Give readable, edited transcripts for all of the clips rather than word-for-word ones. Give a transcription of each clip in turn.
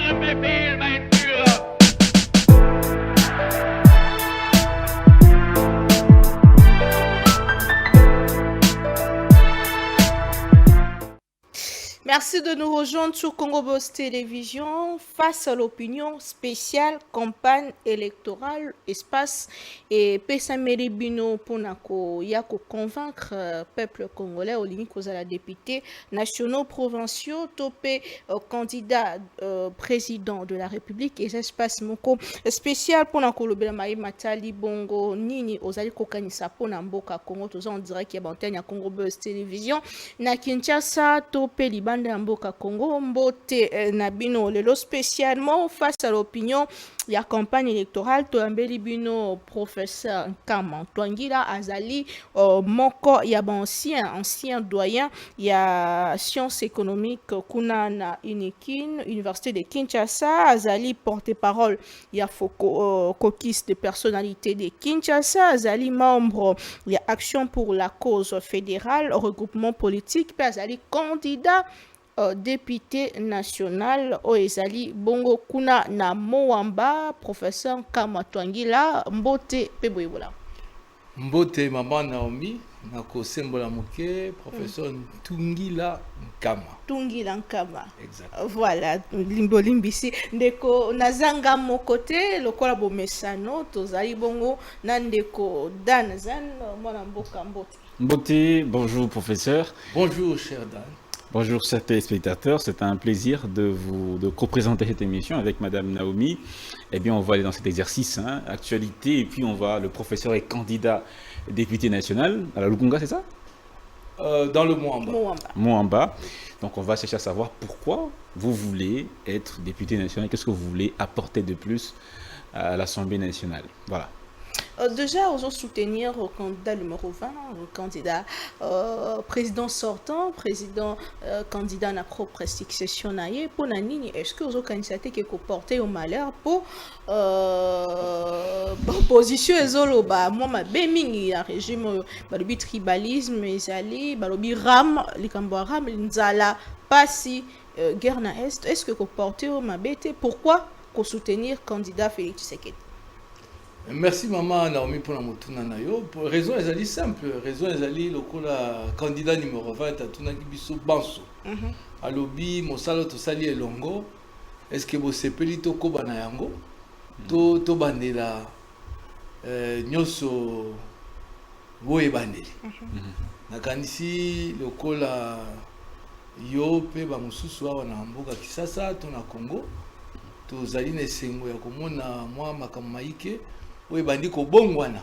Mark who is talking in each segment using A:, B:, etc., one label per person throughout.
A: ihrem Befehl, mein Führer.
B: Merci de nous rejoindre sur Congo Boss Télévision face à l'opinion spéciale campagne électorale espace et Pesameri Bino Ponako Yako convaincre peuple congolais au limite à la député nationaux provinciaux topé candidat président de la République et espace moko spécial Ponako Lobela Maï Matali Bongo Nini Ozali Kokanisa Ponamboka Congo tous en direct qui est Congo Boss Télévision na Kinshasa topé Liban de mboka Congo mbote na bino lelo spécialement face à l'opinion ya campagne électorale to ambeli bino professeur Nkama Twangila azali moko ya ancien doyen ya sciences économiques kuna na Unikin Université de Kinshasa azali porte-parole ya caucus de personnalité de Kinshasa azali membre ya Action pour la cause fédérale regroupement politique puis azali candidat député national Oezali Bongo Kuna na Moamba professeur Kamatwangila Mbote Peboibola.
C: Mbote Maman Naomi Nako Sembola Moke professeur Tungila Nkama.
B: Tungila Nkama.
C: Exact.
B: Voilà, limbo limbisi ndeko nazanga mon côté lokola bomesano tozali bongo nandeko danazan mwana mboka Mbote.
D: Mbote, bonjour professeur.
C: Bonjour cher Dan.
D: Bonjour chers téléspectateurs, c'est un plaisir de co-présenter cette émission avec Madame Naomi. Eh bien, on va aller dans cet exercice, actualité, et puis le professeur est candidat député national à la Lukunga, c'est ça?
C: Dans le Moamba.
D: Moamba. Donc on va chercher à savoir pourquoi vous voulez être député national, qu'est-ce que vous voulez apporter de plus à l'Assemblée nationale. Voilà.
B: Déjà, on va soutenir le candidat numéro 20, le candidat président sortant, candidat à la propre succession. Pour Nanini, est-ce que vous avez candidaté qui est porté au malheur pour position ezoloba moi ma bemingi ya régime balobi tribalisme ezali balobi ram likambo ram nzala pasi guerre na est-ce que vous portez au mabete pourquoi qu'on soutenir candidat Félix Tshisekedi?
C: Merci maman Naomi pour la motuna na yo. Raison ezali simple, raison ezali lokola candidat numéro 20 atuna biso banso. Alobi mosala to sali elongo. Est-ce que vous sepeli to koba na yango? To bandela nyoso boye bandeli. Nakanisi lokola yo pe ba mususu awa na mboka Kisasa to na Congo. To zali na esengo ya komona mwa makamaike. Oui, bandi ko bongwana.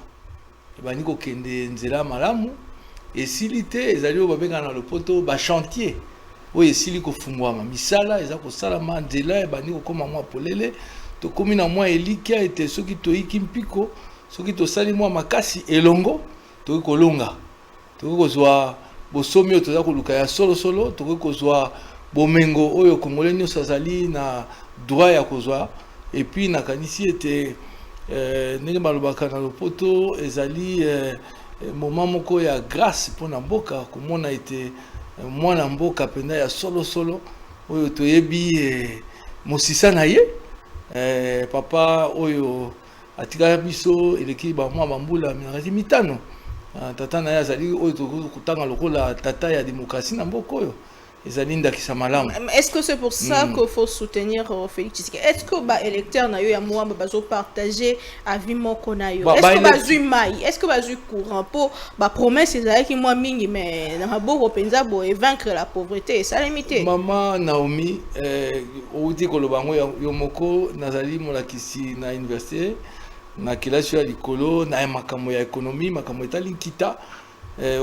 C: Bandi ko kende nzela malamu. Esili te ezali o babenga na lopoto ba chantier. Oui, esili ko fungwama. Misala eza ko salama nzela bandi ko koma mwa polele. To komi na mwa elikia ete soki to iki mpiko, soki to sali mwa makasi elongo, to ko longa. To ko zwa bosomi to za ko luka ya solo solo, to ko zwa bomengo oyo kongole nyoso azali na droit ya kozwa. Et puis nakanisi ete ndenge balobaka na lopoto ezali moment moko ya grâce mpona mboka komona ete mwana mboka penda ya solo solo oyo toyebi mosisa na ye papa oyo atika biso eleki bamwa bambula minakati mitano tata na ye azali oyo tokutanga lokola tata ya démocratie na mboka oyo.
B: Est-ce que c'est pour ça qu'il faut soutenir Félix Tshisekedi? Est-ce que les électeurs na yo ya Moamba bazo partager avis moko na yo? Est-ce que bazu mai? Est-ce que bazu courant pour ba promesse ezali ki moi mingi mais na maboko penza bo vaincre la pauvreté et ça limité?
C: Maman Naomi outi koloba ngo yo moko nazali molakisi na université na kelasi ya likolo na makambo ya économie makambo etali kita.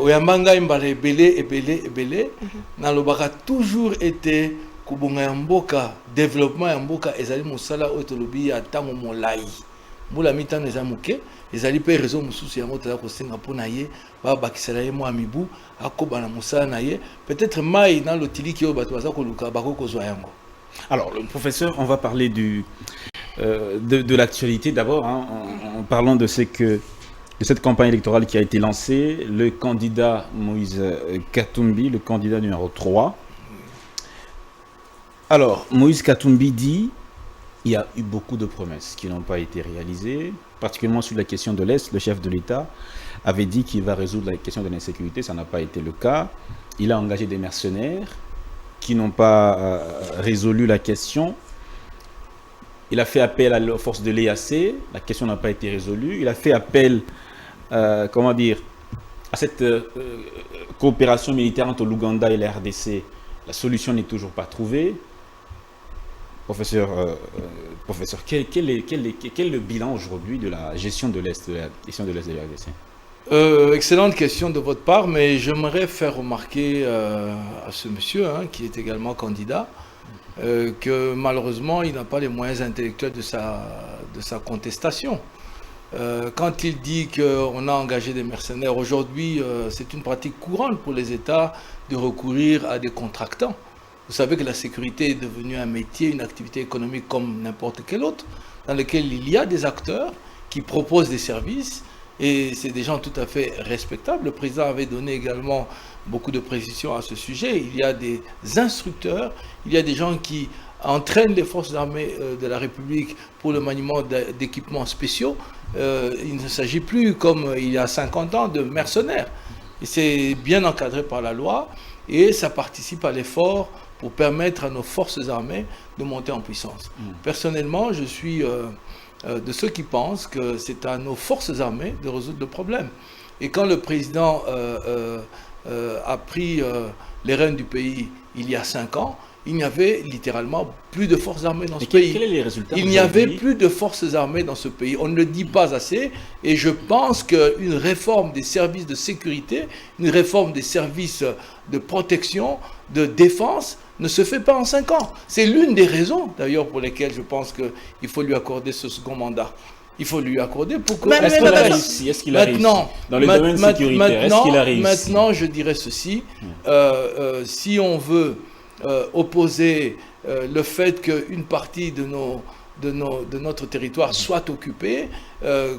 C: Oyambanga imbala ebele na lobaka toujours été kubunga ya mboka développement ya mboka ezali mosala oyo tolobi ya ntango molai mbula mitano eza moke ezali pe raison mosusu yango toza kosenga mpona ye babakisela ye mwa mibu akoba na mosala na ye peut-être mai na lotiliki oyo bato baza koluka bakoki kozwa yango.
D: Alors le professeur, on va parler de l'actualité d'abord en parlant de cette campagne électorale qui a été lancée, le candidat Moïse Katumbi, le candidat numéro 3. Alors, Moïse Katumbi dit il y a eu beaucoup de promesses qui n'ont pas été réalisées, particulièrement sur la question de l'Est. Le chef de l'État avait dit qu'il va résoudre la question de l'insécurité, ça n'a pas été le cas. Il a engagé des mercenaires qui n'ont pas résolu la question. Il a fait appel aux forces de l'EAC, la question n'a pas été résolue. Il a fait appel, à cette coopération militaire entre l'Ouganda et la RDC. La solution n'est toujours pas trouvée. Professeur, quel est le bilan aujourd'hui de la gestion de l'Est, de la question de l'Est de la RDC?
C: Excellente question de votre part, mais j'aimerais faire remarquer à ce monsieur, qui est également candidat, que malheureusement, il n'a pas les moyens intellectuels de sa contestation. Quand il dit qu'on a engagé des mercenaires, aujourd'hui, c'est une pratique courante pour les États de recourir à des contractants. Vous savez que la sécurité est devenue un métier, une activité économique comme n'importe quelle autre, dans lequel il y a des acteurs qui proposent des services, et c'est des gens tout à fait respectables. Le président avait donné également beaucoup de précisions à ce sujet. Il y a des instructeurs, il y a des gens qui entraînent les forces armées de la République pour le maniement d'équipements spéciaux. Il ne s'agit plus, comme il y a 50 ans, de mercenaires. C'est bien encadré par la loi, et ça participe à l'effort pour permettre à nos forces armées de monter en puissance. Personnellement, je suis de ceux qui pensent que c'est à nos forces armées de résoudre le problème. Et quand le président a pris les rênes du pays il y a 5 ans, il n'y avait littéralement plus de forces armées dans ce pays.
D: Quels sont les résultats?
C: Il n'y avait plus de forces armées dans ce pays. On ne le dit pas assez. Et je pense qu'une réforme des services de sécurité, une réforme des services de protection, de défense, ne se fait pas en 5 ans. C'est l'une des raisons, d'ailleurs, pour lesquelles je pense qu'il faut lui accorder ce second mandat. Il faut lui accorder pour que...
D: Est-ce qu'il a réussi? Est-ce qu'il a réussi? Dans les domaines sécuritaires, est-ce qu'il a réussi?
C: Maintenant, je dirais ceci. Si on veut opposer le fait qu'une partie de notre territoire soit occupée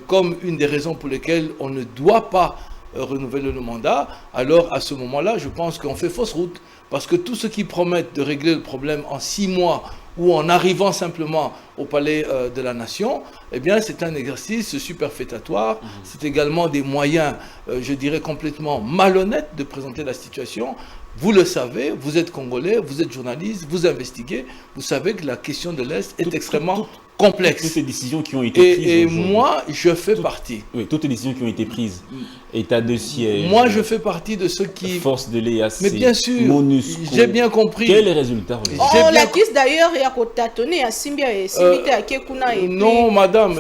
C: comme une des raisons pour lesquelles on ne doit pas renouveler le mandat, alors à ce moment-là, je pense qu'on fait fausse route. Parce que tous ceux qui promettent de régler le problème en 6 mois ou en arrivant simplement au palais de la nation, eh bien c'est un exercice superfétatoire. C'est également des moyens, je dirais, complètement malhonnêtes de présenter la situation. Vous le savez, vous êtes Congolais, vous êtes journaliste, vous investiguez, vous savez que la question de l'Est est extrêmement complexe.
D: Toutes les décisions qui ont été prises.
C: Et moi, je fais partie.
D: Oui, toutes les décisions qui ont été prises. État de siège.
C: Moi, je fais partie de ceux qui...
D: Force de l'EAC.
C: Mais bien sûr,
D: MONUSCO.
C: j'ai bien compris.
D: Quels sont les résultats aujourd'hui?
B: On l'accuse d'ailleurs, il y a tâtonné à Simbia et Simité à Kekuna et
C: non, madame.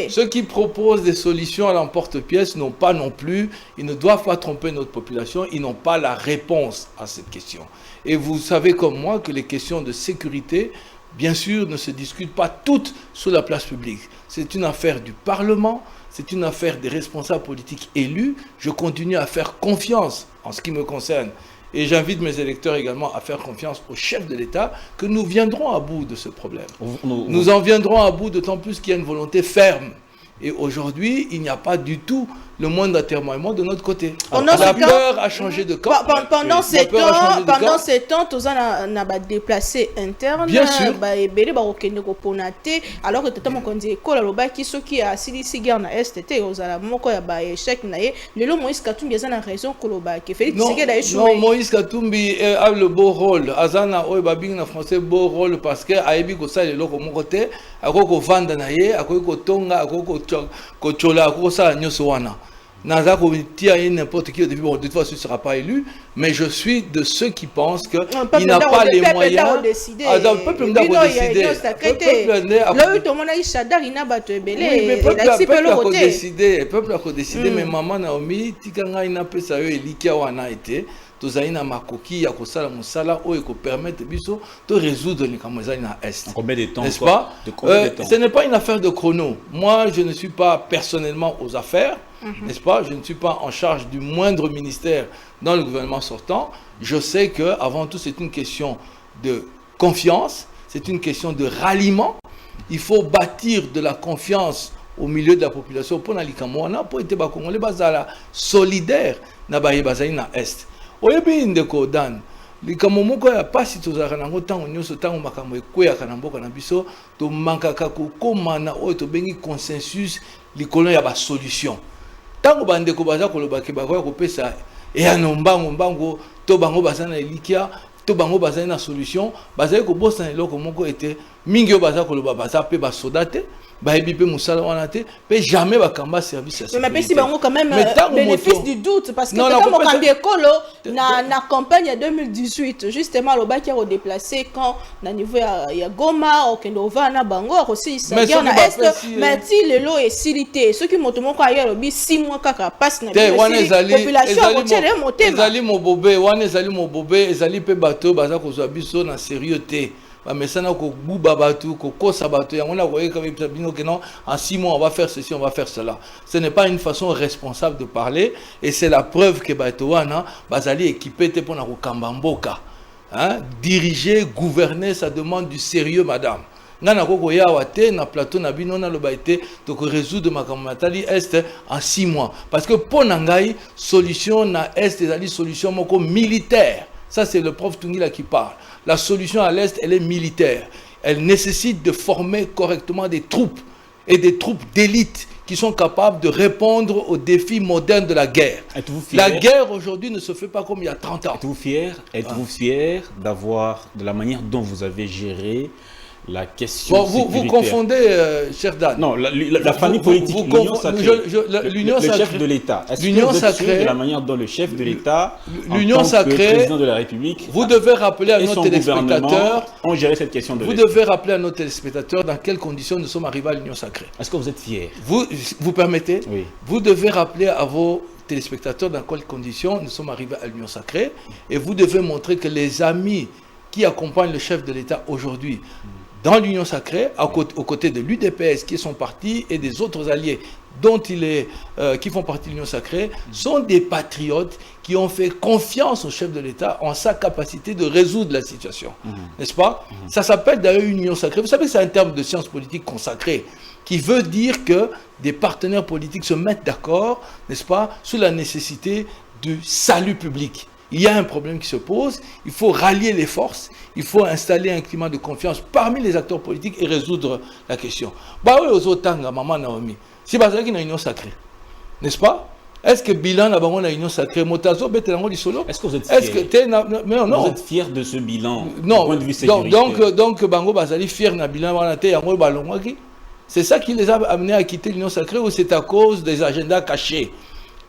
B: Ceux
C: qui proposent des solutions à l'emporte-pièce n'ont pas non plus, ils ne doivent pas tromper notre population, ils n'ont pas la réponse à cette question. Et vous savez comme moi que les questions de sécurité, bien sûr, ne se discutent pas toutes sur la place publique. C'est une affaire du Parlement, c'est une affaire des responsables politiques élus. Je continue à faire confiance en ce qui me concerne. Et j'invite mes électeurs également à faire confiance au chef de l'État que nous viendrons à bout de ce problème. Nous en viendrons à bout d'autant plus qu'il y a une volonté ferme. Et aujourd'hui, il n'y a pas du tout le moindre atermoiement de notre côté. La peur a changé de camp.
B: Pendant ces temps, tous on a déplacé interne.
C: Bien sûr.
B: Alors que tout le monde dit que ceux qui a assis guerre na STT, aux alamoko ya ba échec na ye. Le Moïse Katumbi a raison que Félix Tshisekedi a échoué.
C: Non, Moïse Katumbi a le beau rôle. Azana oy babing na français beau rôle parce que aibi ko sa le loko mon côté, akoko vanda na ye, akoko tonga, akoko kochola, akoko sa nyoso wana. N'importe qui, de toute façon, ne sera pas élu, mais je suis de ceux qui pensent qu'il n'a pas les moyens. Le peuple n'a pas décidé. Le peuple a décidé, mais maman Naomi, Tikanga ina pesa yo elikia wana été. Tozali na makoki ya kosala musala oyo ko permettre biso de résoudre les kamazali na est.
D: Combien de temps?
C: N'est-ce pas? Ce n'est pas une affaire de chrono. Moi, je ne suis pas personnellement aux affaires, n'est-ce pas? Je ne suis pas en charge du moindre ministère dans le gouvernement sortant. Je sais que avant tout, c'est une question de confiance, c'est une question de ralliement. Il faut bâtir de la confiance au milieu de la population pour na likamwana pour être congolais bazala solidaire na baye bazali na est. Oyebi ndeko Dan, likambo moko ya pasi tozalaka nango ntango nyonso ntango makambo ekweyaka na mboka na biso tomankaka kokóma na oyo tobengi consensus likolo ya basolution ntango bandeko baza kolobaki bakoya kopesa eyano mbango to bango baza na elikia to bango baza na solution bazali kobosana eloko moko ete mingi oyo baza koloba baza mpe basoda te bayebi mpe mosala wana te mpe jamais bakamba service ya sécurité.
B: Mais si bango quand même bénéfice du doute parce que quand mokambi ekolo na campagne ya 2018 justement lobaki a déplacé quand na niveau ya Goma okende ovana bango akosilisa guerre na est mais ti lelo esilité ceux qui moto moko ayo lobi 6 mois kaka passe na population akotiele motema
C: ezali mobobe wana ezali mobobe ezali mpe bato baza kozwa biso na sérieux te bamesana kobuba bato kokosa bato yango na koyeka bino que non en 6 mois on va faire ceci on va faire cela. Ce n'est pas une façon responsable de parler et c'est la preuve que bato wana bazali équipé te pona kokamba mboka. Hein, diriger, gouverner, ça demande du sérieux madame. Ngana koko yawa te na plateau na bino na loba ete to ko résoudre makambo matali est en 6 mois parce que pona ngai solution na est ezali solution moko militaire. Ça c'est le prof Tungila qui parle. La solution à l'Est, elle est militaire. Elle nécessite de former correctement des troupes et des troupes d'élite qui sont capables de répondre aux défis modernes de la guerre. La guerre aujourd'hui ne se fait pas comme il y a 30 ans.
D: Êtes-vous fier d'avoir, de la manière dont vous avez géré la question
C: vous confondez, cher Dan.
D: Non, la famille politique, l'union sacrée, le chef de l'État. Est-ce que vous êtes sûr de la manière dont le chef de l'État,
C: l'union sacrée,
D: président de la République,
C: vous devez rappeler à nos téléspectateurs,
D: ont géré cette question de
C: vous devez rappeler à nos téléspectateurs dans quelles conditions nous sommes arrivés à l'union sacrée.
D: Est-ce que vous êtes fier?
C: Vous permettez?
D: Oui.
C: Vous devez rappeler à vos téléspectateurs dans quelles conditions nous sommes arrivés à l'union sacrée et vous devez montrer que les amis qui accompagnent le chef de l'État aujourd'hui dans l'Union sacrée, aux côtés de l'UDPS, qui est son parti, et des autres alliés dont qui font partie de l'Union sacrée, sont des patriotes qui ont fait confiance au chef de l'État en sa capacité de résoudre la situation. N'est-ce pas? Ça s'appelle d'ailleurs une Union sacrée. Vous savez que c'est un terme de science politique consacrée, qui veut dire que des partenaires politiques se mettent d'accord, n'est-ce pas, sur la nécessité du salut public. Il y a un problème qui se pose, il faut rallier les forces, il faut installer un climat de confiance parmi les acteurs politiques et résoudre la question. Bah oui, aux autres maman Naomi, si vous avez une union sacrée, n'est-ce pas? Est-ce que bilan a une union sacrée? Motazo betelango di solo?
D: Est-ce que vous êtes fier?
C: Est-ce que non.
D: Vous êtes fier de ce bilan?
C: Non.
D: Du point de vue sécuritaire.
C: Donc bango bazali fier na bilan wana te yango balongwaki. C'est ça qui les a amenés à quitter l'union sacrée ou c'est à cause des agendas cachés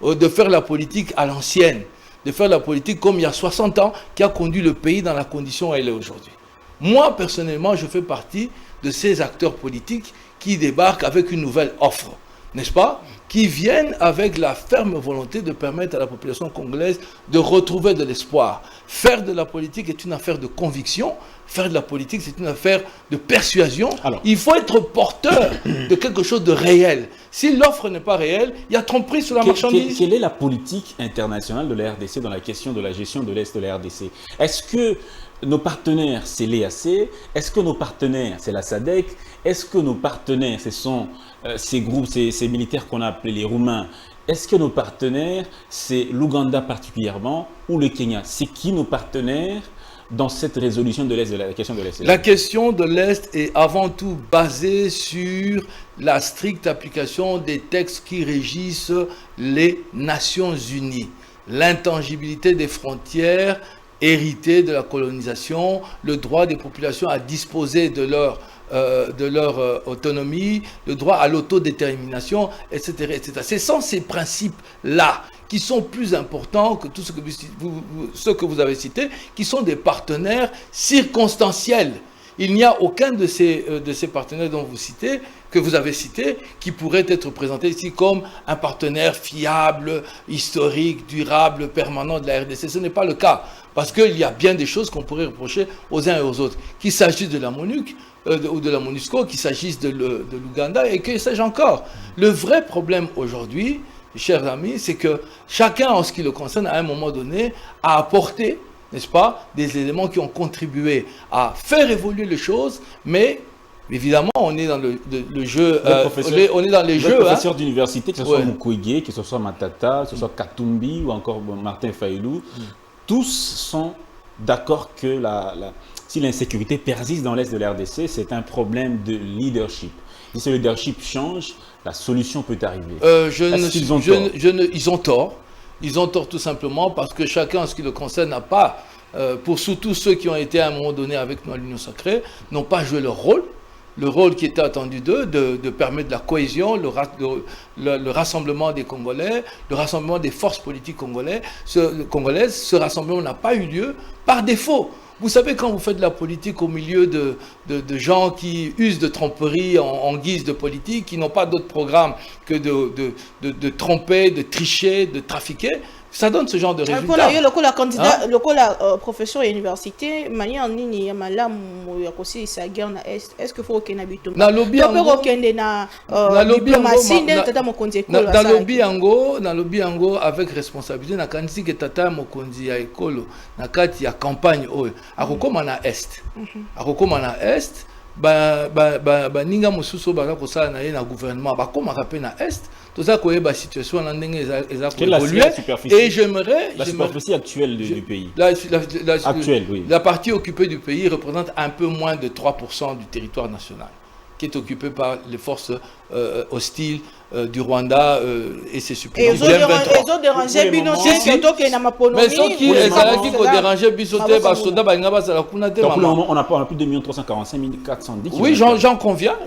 C: de faire la politique à l'ancienne? De faire la politique comme il y a 60 ans qui a conduit le pays dans la condition où elle est aujourd'hui. Moi, personnellement, je fais partie de ces acteurs politiques qui débarquent avec une nouvelle offre, n'est-ce pas? Qui viennent avec la ferme volonté de permettre à la population congolaise de retrouver de l'espoir. Faire de la politique est une affaire de conviction. Faire de la politique, c'est une affaire de persuasion. Alors, il faut être porteur de quelque chose de réel. Si l'offre n'est pas réelle, il y a tromperie sur la marchandise.
D: Quelle est la politique internationale de la RDC dans la question de la gestion de l'Est de la RDC? Est-ce que nos partenaires, c'est l'EAC? Est-ce que nos partenaires, c'est la SADC? Est-ce que nos partenaires, ce sont ces groupes, ces militaires qu'on a appelés les Roumains? Est-ce que nos partenaires, c'est l'Ouganda particulièrement ou le Kenya? C'est qui nos partenaires dans cette résolution de l'Est, de la question de l'Est?
C: La question de l'Est est avant tout basée sur la stricte application des textes qui régissent les Nations Unies. L'intangibilité des frontières héritées de la colonisation, le droit des populations à disposer de leur autonomie, le droit à l'autodétermination, etc., etc. Ce sont ces principes-là qui sont plus importants que tout ce que vous avez cité, qui sont des partenaires circonstanciels. Il n'y a aucun de ces partenaires dont que vous avez cité, qui pourrait être présenté ici comme un partenaire fiable, historique, durable, permanent de la RDC. Ce n'est pas le cas, parce qu'il y a bien des choses qu'on pourrait reprocher aux uns et aux autres, qu'il s'agisse de la MONUC ou de la MONUSCO, qu'il s'agisse de l'Ouganda et que sais-je encore. Le vrai problème aujourd'hui, chers amis, c'est que chacun, en ce qui le concerne, à un moment donné, a apporté, n'est-ce pas, des éléments qui ont contribué à faire évoluer les choses, mais évidemment, on est dans le jeu, on est dans les jeux.
D: Professeur d'université, que ce soit Mukwege, que ce soit Matata, que ce soit Katumbi ou encore Martin Fayulu, tous sont d'accord que si l'insécurité persiste dans l'Est de la RDC, c'est un problème de leadership. Si ce leadership change, la solution peut arriver.
C: Ils ont tort. Ils ont tort tout simplement parce que chacun, en ce qui le concerne, n'a pas, pour surtout ceux qui ont été à un moment donné avec nous à l'Union Sacrée, n'ont pas joué leur rôle. Le rôle qui était attendu d'eux, de permettre la cohésion, le rassemblement des Congolais, le rassemblement des forces politiques congolaises. Ce rassemblement n'a pas eu lieu par défaut. Vous savez, quand vous faites de la politique au milieu de gens qui usent de tromperie en guise de politique, qui n'ont pas d'autre programme que de tromper, de tricher, de trafiquer, ça donne ce genre de résultats.
B: Le candidat, le professeur à l'université, manière nini ya malamu ya kosisa guerre na est. Est-ce que faut que na bitumba?
C: Na lobby
B: diplomatie nde tata mokonzi ekolo.
C: Na lobby yango avec responsabilité na kanisi ke tata mokonzi ya ekolo na kati ya campagne oyo akokoma na est. Akokoma na est. Ninga mosusu baka kosala na ye na gouvernement bakomaka pe na est. Tout ça la situation et j'aimerais
D: la superficie actuelle du pays.
C: La partie occupée du pays représente un peu moins de 3% du territoire national, qui est occupé par les forces hostiles du Rwanda et ses suppléments.
B: Ils ont dérangé
C: mais ceux qui ont dérangé Bissoté,
D: on n'a pas plus de 1 345 410.
C: Oui, j'en conviens,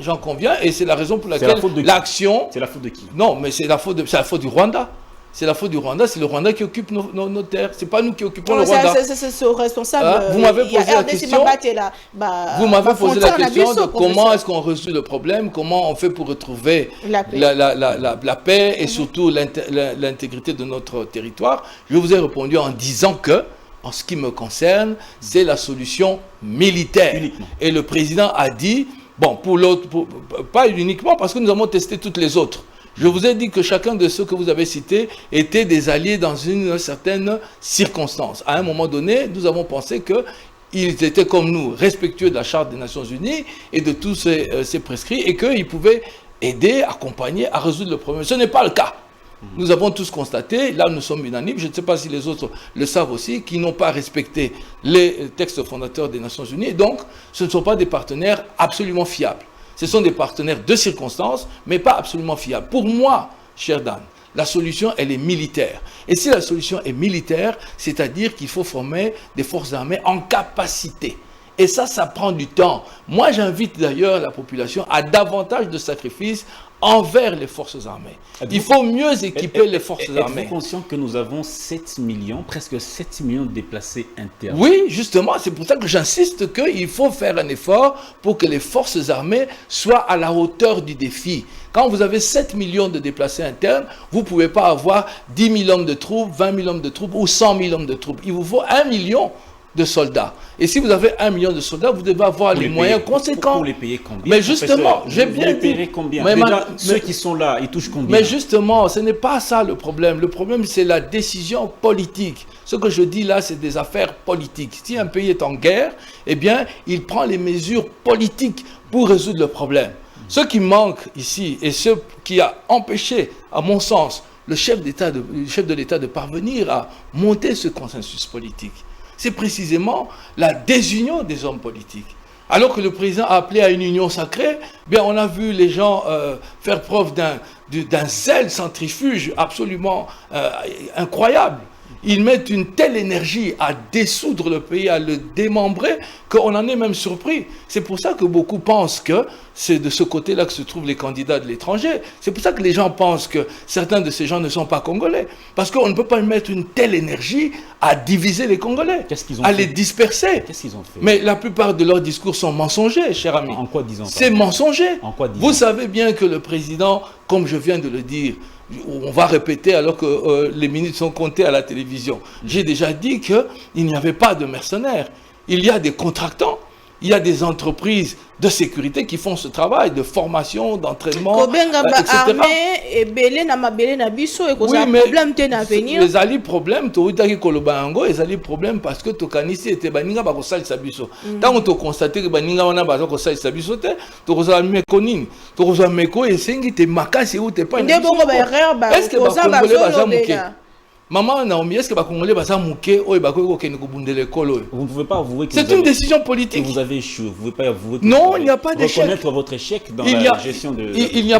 C: et c'est la raison pour laquelle l'action...
D: C'est la faute de qui?
C: Non, mais c'est la faute du Rwanda. C'est la faute du Rwanda, c'est le Rwanda qui occupe nos terres. C'est pas nous qui occupons le Rwanda.
B: C'est responsable.
C: Vous m'avez posé la question. Vous m'avez posé la question de comment est-ce qu'on résout le problème, comment on fait pour retrouver la paix et surtout l'intégrité de notre territoire. Je vous ai répondu en disant que, en ce qui me concerne, c'est la solution militaire.
D: Uniquement.
C: Et le président a dit, bon, pour l'autre, pas uniquement, parce que nous avons testé toutes les autres. Je vous ai dit que chacun de ceux que vous avez cités étaient des alliés dans une certaine circonstance. À un moment donné, nous avons pensé qu'ils étaient comme nous, respectueux de la Charte des Nations Unies et de tous ces prescrits, et qu'ils pouvaient aider, accompagner à résoudre le problème. Ce n'est pas le cas. Nous avons tous constaté, là nous sommes unanimes, je ne sais pas si les autres le savent aussi, qu'ils n'ont pas respecté les textes fondateurs des Nations Unies, et donc ce ne sont pas des partenaires absolument fiables. Ce sont des partenaires de circonstances, mais pas absolument fiables. Pour moi, cher Dan, la solution, elle est militaire. Et si la solution est militaire, c'est-à-dire qu'il faut former des forces armées en capacité. Et ça prend du temps. Moi, j'invite d'ailleurs la population à davantage de sacrifices envers les forces armées. Il faut mieux équiper les forces armées.
D: Êtes-vous conscient que nous avons 7 millions, presque 7 millions de déplacés internes?
C: Oui, justement, c'est pour ça que j'insiste qu'il faut faire un effort pour que les forces armées soient à la hauteur du défi. Quand vous avez 7 millions de déplacés internes, vous ne pouvez pas avoir 10 000 hommes de troupes, 20 000 hommes de troupes ou 100 000 hommes de troupes. Il vous faut 1 million de soldats. Et si vous avez 1 million de soldats, vous devez avoir les moyens conséquents.
D: Pour les payer combien?
C: Mais justement, j'ai bien dit...
D: Combien? Déjà, ceux qui sont là, ils touchent combien?
C: Mais justement, ce n'est pas ça le problème. Le problème, c'est la décision politique. Ce que je dis là, c'est des affaires politiques. Si un pays est en guerre, eh bien, il prend les mesures politiques pour résoudre le problème. Ce qui manque ici, et ce qui a empêché, à mon sens, le chef de l'État de parvenir à monter ce consensus politique, c'est précisément la désunion des hommes politiques. Alors que le président a appelé à une union sacrée, bien on a vu les gens faire preuve d'un zèle centrifuge absolument incroyable. Ils mettent une telle énergie à dissoudre le pays, à le démembrer, qu'on en est même surpris. C'est pour ça que beaucoup pensent que c'est de ce côté-là que se trouvent les candidats de l'étranger. C'est pour ça que les gens pensent que certains de ces gens ne sont pas congolais. Parce qu'on ne peut pas mettre une telle énergie à diviser les Congolais, à les disperser.
D: Qu'est-ce qu'ils ont fait?
C: Mais la plupart de leurs discours sont mensongers, cher ami.
D: En quoi disons?
C: C'est mensonger.
D: En quoi disons?
C: Vous savez bien que le président, comme je viens de le dire, on va répéter alors que les minutes sont comptées à la télévision. J'ai déjà dit qu'il n'y avait pas de mercenaires. Il y a des contractants, il y a des entreprises de sécurité qui font ce travail de formation, d'entraînement, etc. Oui, mais les alliés problèmes, les alliés problèmes parce que Tokanisi était baninga bakosali sabiso. Tant on constaté que baninga wana bakosali sabiso te, tokozala mekonini, tokozala meko esengi te makasi ou te pas.
B: Est-ce
C: que bakongolais baza muke? Maman Naomi, est-ce que les Congolais vont mouquer ou ils vont l'école?
D: Vous ne pouvez pas avouer que
C: c'est une décision politique.
D: Que vous avez échoué. Vous ne pouvez pas avouer que
C: non, il n'y a pas d'échec.
D: Reconnaître votre échec dans la gestion de...
C: Il n'y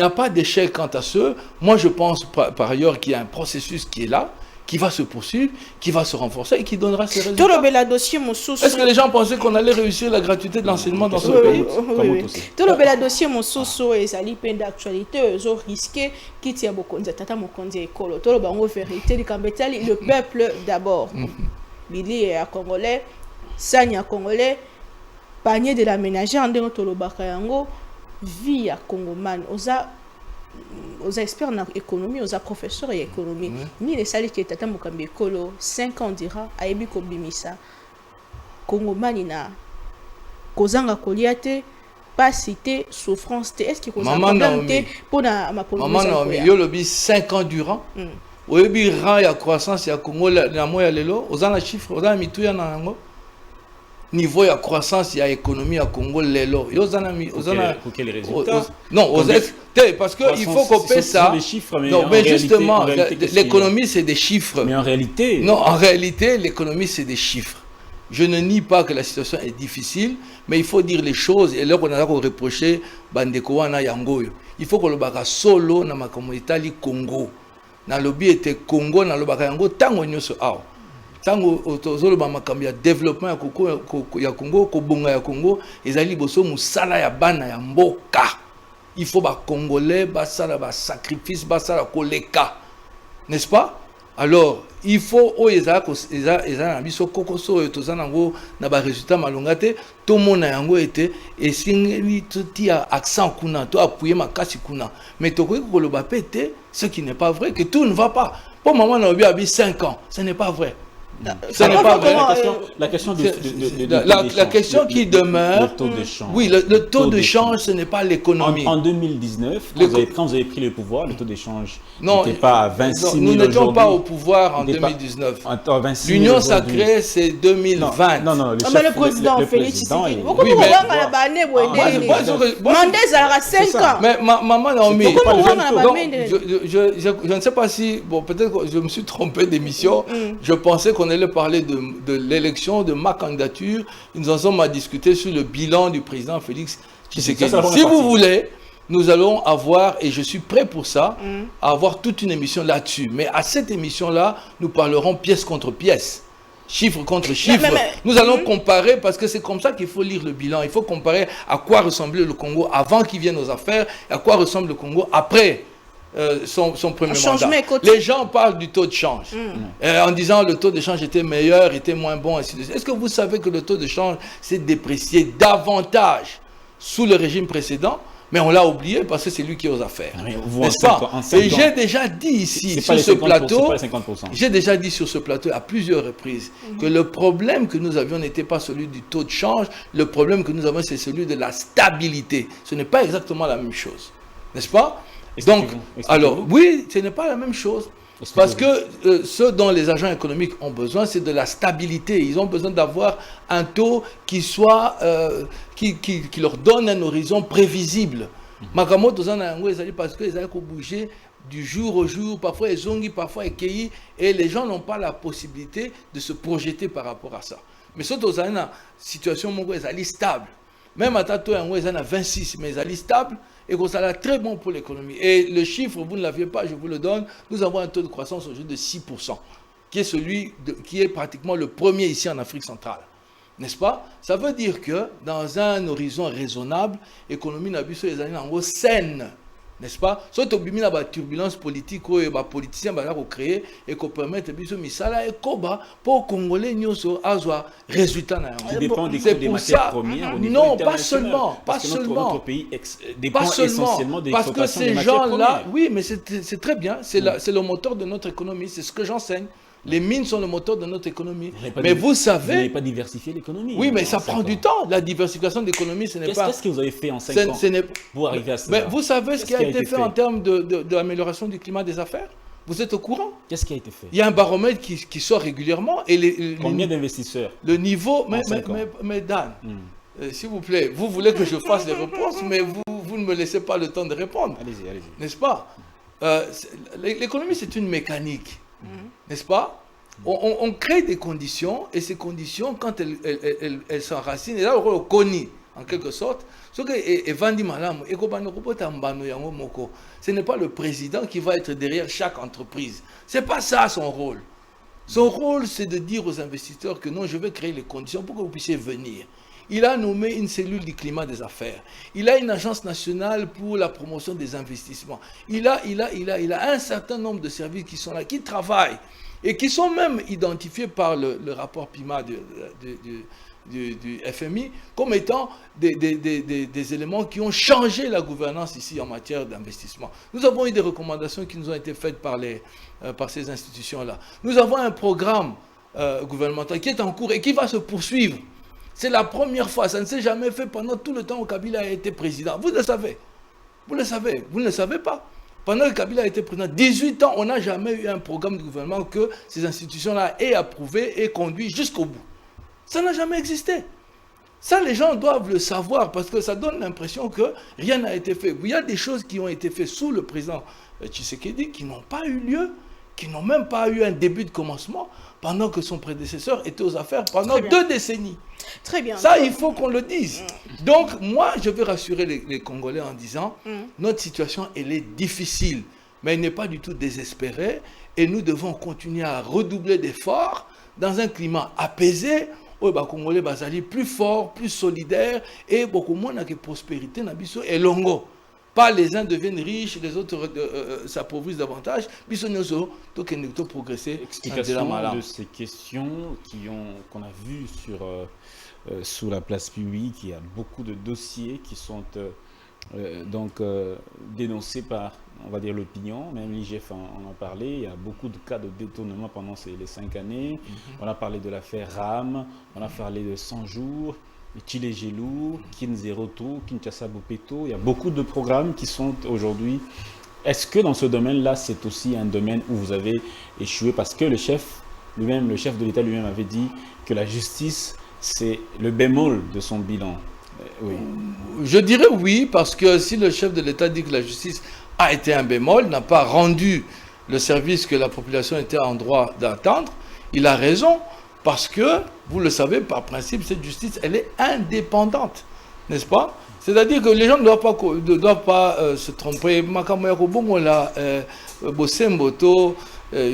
C: a pas d'échec quant à ce. Moi, je pense par ailleurs qu'il y a un processus qui est là, qui va se poursuivre, qui va se renforcer et qui donnera ses résultats. Est-ce que les gens pensaient qu'on allait réussir la gratuité de l'enseignement dans ce pays?
B: Oui. Tout le dossier Moussousou et Zali peine d'actualité, ils ont risqué qu'il y a beaucoup de tata mokonzi école. Tout le bango vérité du Kambetali, le peuple d'abord. Billy est à Congolais, Sanya Congolais, panier de la ménagère en déno tolo bakayango, vie à Congoman, aux experts en économie, aux professeurs en économie. Ni les salis qui étaient à Mokambi Kolo, 5 ans dira, à Ebi Kobimisa, Congo Manina, Kozanga Koliate, pas cité, souffrance, est-ce qu'il y a un problème pour ma politique?
C: Maman Naomi, il y a le 5 ans durant. Au Ebi rang, il y a croissance, il y a Congo, il y a moyen de l'élo, aux en chiffres, aux en mitou, il y a nango. Niveau, il y a croissance, il y a économie à Congo, l'élo.
D: Pour quels résultats?
C: Non, parce qu'il faut qu'on paie ça.
D: Les chiffres, mais
C: non, mais justement, l'économie, c'est des chiffres.
D: Mais en réalité...
C: Non, en réalité, l'économie, c'est des chiffres. Je ne nie pas que la situation est difficile, mais il faut dire les choses. Et là, on a reproché Bandeko Wana Yangoyo. Il faut que le baga solo dans ma communauté Congo. Dans le lobby était Congo, dans le baga Yango, tango nyoso ao. Tango tozolo ba makambi ya développement ya Congo, ko bonga ya Congo, ezali boso musala ya bana ya mboka. Il faut ba Congolais, ba sala ba sacrifice, ba sala koleka. N'est-ce pas? Alors, il faut na biso kokoso tozanango na ba résultat malongate, to mona yango était et singeli tuti accent kuna, to appuyer makasi kuna. Mais to ko koloba pété, ce qui n'est pas vrai, que tout ne va pas. Pour maman na obi abi 5 ans, ce n'est pas vrai. Ce n'est pas vrai.
D: La question
C: la question qui demeure,
D: le taux de change.
C: Oui, le taux de change, ce n'est pas l'économie.
D: En 2019, quand vous avez pris le pouvoir, le taux de change n'était pas à 26 000
C: nous n'étions pas au pouvoir en 2019. L'Union sacrée, c'est 2020.
D: Non,
B: mais le président Félix Tshisekedi.
C: Oui,
B: Mendes a 5 ans.
C: Mais maman Naomi, je ne sais pas si, bon, peut-être que je me suis trompé d'émission. Je pensais qu'on allait parler de l'élection, de ma candidature. Nous en sommes à discuter sur le bilan du président Félix Tshisekedi. Si vous voulez, nous allons avoir, et je suis prêt pour ça, à avoir toute une émission là-dessus. Mais à cette émission-là, nous parlerons pièce contre pièce, chiffre contre chiffre. Nous allons comparer, parce que c'est comme ça qu'il faut lire le bilan. Il faut comparer à quoi ressemblait le Congo avant qu'il vienne aux affaires, et à quoi ressemble le Congo après son premier mandat. Les gens parlent du taux de change en disant le taux de change était meilleur, était moins bon, ainsi de suite. Est-ce que vous savez que le taux de change s'est déprécié davantage sous le régime précédent? Mais on l'a oublié parce que c'est lui qui est aux affaires. N'est-ce pas? Et j'ai déjà dit ici, sur ce plateau, j'ai déjà dit sur ce plateau à plusieurs reprises que le problème que nous avions n'était pas celui du taux de change, le problème que nous avons, c'est celui de la stabilité. Ce n'est pas exactement la même chose. N'est-ce pas? Donc, alors, oui, ce n'est pas la même chose. Parce que ce dont les agents économiques ont besoin, c'est de la stabilité. Ils ont besoin d'avoir un taux qui soit, qui leur donne un horizon prévisible. Makamoto parce qu'ils ont bougé du jour au jour, parfois ils ont parfois écueilli, et les gens n'ont pas la possibilité de se projeter par rapport à ça. Mais surtout dans une situation où ils sont stables. Même à Tato, ils sont à 26, mais ils sont stables. Et que ça est très bon pour l'économie. Et le chiffre, vous ne l'aviez pas, je vous le donne, nous avons un taux de croissance aujourd'hui de 6%, qui est qui est pratiquement le premier ici en Afrique centrale. N'est-ce pas? Ça veut dire que dans un horizon raisonnable, l'économie n'a pas été saine. N'est-ce pas? Soit tu as la turbulence politique que les politiciens ont créé et qui permettent de misala et koba pour Congolais nous avoir résultat.
D: Qui dépend des coûts des matières premières au niveau
C: non,
D: international.
C: Pas seulement.
D: Notre pays dépend essentiellement des
C: parce que ces gens-là, oui, mais c'est très bien. C'est le moteur de notre économie. C'est ce que j'enseigne. Les mines sont le moteur de notre économie. Mais vous savez... Vous
D: n'avez pas diversifié l'économie.
C: Oui, mais ça prend du temps. La diversification de l'économie, ce n'est pas...
D: Qu'est-ce que vous avez fait en 5 ans pour arriver à ça?
C: Mais vous savez ce qui a été fait en termes de l'amélioration du climat des affaires? Vous êtes au courant?
D: Qu'est-ce qui a été fait?
C: Il y a un baromètre qui sort régulièrement. Et
D: combien d'investisseurs?
C: Le niveau... Mais Dan, s'il vous plaît, vous voulez que je fasse les réponses, mais vous ne me laissez pas le temps de répondre.
D: Allez-y.
C: N'est-ce pas? L'économie, c'est une mécanique. n'est-ce pas? On crée des conditions, et ces conditions, quand elles s'enracinent, et là, on connaît, en quelque sorte, ce n'est pas le président qui va être derrière chaque entreprise. Ce n'est pas ça son rôle. Son rôle, c'est de dire aux investisseurs que non, je vais créer les conditions pour que vous puissiez venir. Il a nommé une cellule du climat des affaires. Il a une agence nationale pour la promotion des investissements. Il a un certain nombre de services qui sont là, qui travaillent et qui sont même identifiés par le rapport PIMA du FMI comme étant des éléments qui ont changé la gouvernance ici en matière d'investissement. Nous avons eu des recommandations qui nous ont été faites par ces institutions-là. Nous avons un programme gouvernemental qui est en cours et qui va se poursuivre. C'est la première fois, ça ne s'est jamais fait pendant tout le temps où Kabila a été président. Vous le savez. Vous le savez. Vous ne le savez pas. Pendant que Kabila a été président, 18 ans, on n'a jamais eu un programme de gouvernement que ces institutions-là aient approuvé et conduit jusqu'au bout. Ça n'a jamais existé. Ça, les gens doivent le savoir parce que ça donne l'impression que rien n'a été fait. Il y a des choses qui ont été faites sous le président Tshisekedi qui n'ont pas eu lieu, qui n'ont même pas eu un début de commencement pendant que son prédécesseur était aux affaires pendant 2 décennies.
B: Très bien.
C: Ça, il faut qu'on le dise. Donc, moi, je veux rassurer les Congolais en disant, notre situation, elle est difficile, mais elle n'est pas du tout désespérée et nous devons continuer à redoubler d'efforts dans un climat apaisé où les Congolais sont plus forts, plus solidaires et beaucoup moins de prospérité et longo. Pas les uns deviennent riches, les autres s'appauvrissent davantage.
D: Explication de ces questions qu'on a vues sous la place publique. Il y a beaucoup de dossiers qui sont dénoncés par, on va dire, l'opinion. Même l'IGF en a parlé. Il y a beaucoup de cas de détournement pendant les 5 années. On a parlé de l'affaire RAM, on a parlé de 100 jours. Chile Gelou, Kinzeroto, Kinshasa Bopeto, il y a beaucoup de programmes qui sont aujourd'hui. Est-ce que dans ce domaine-là, c'est aussi un domaine où vous avez échoué? Parce que le chef de l'État lui-même avait dit que la justice, c'est le bémol de son bilan. Oui.
C: Je dirais oui, parce que si le chef de l'État dit que la justice a été un bémol, n'a pas rendu le service que la population était en droit d'attendre, il a raison. Parce que, vous le savez, par principe, cette justice, elle est indépendante, n'est-ce pas? C'est-à-dire que les gens ne doivent pas se tromper.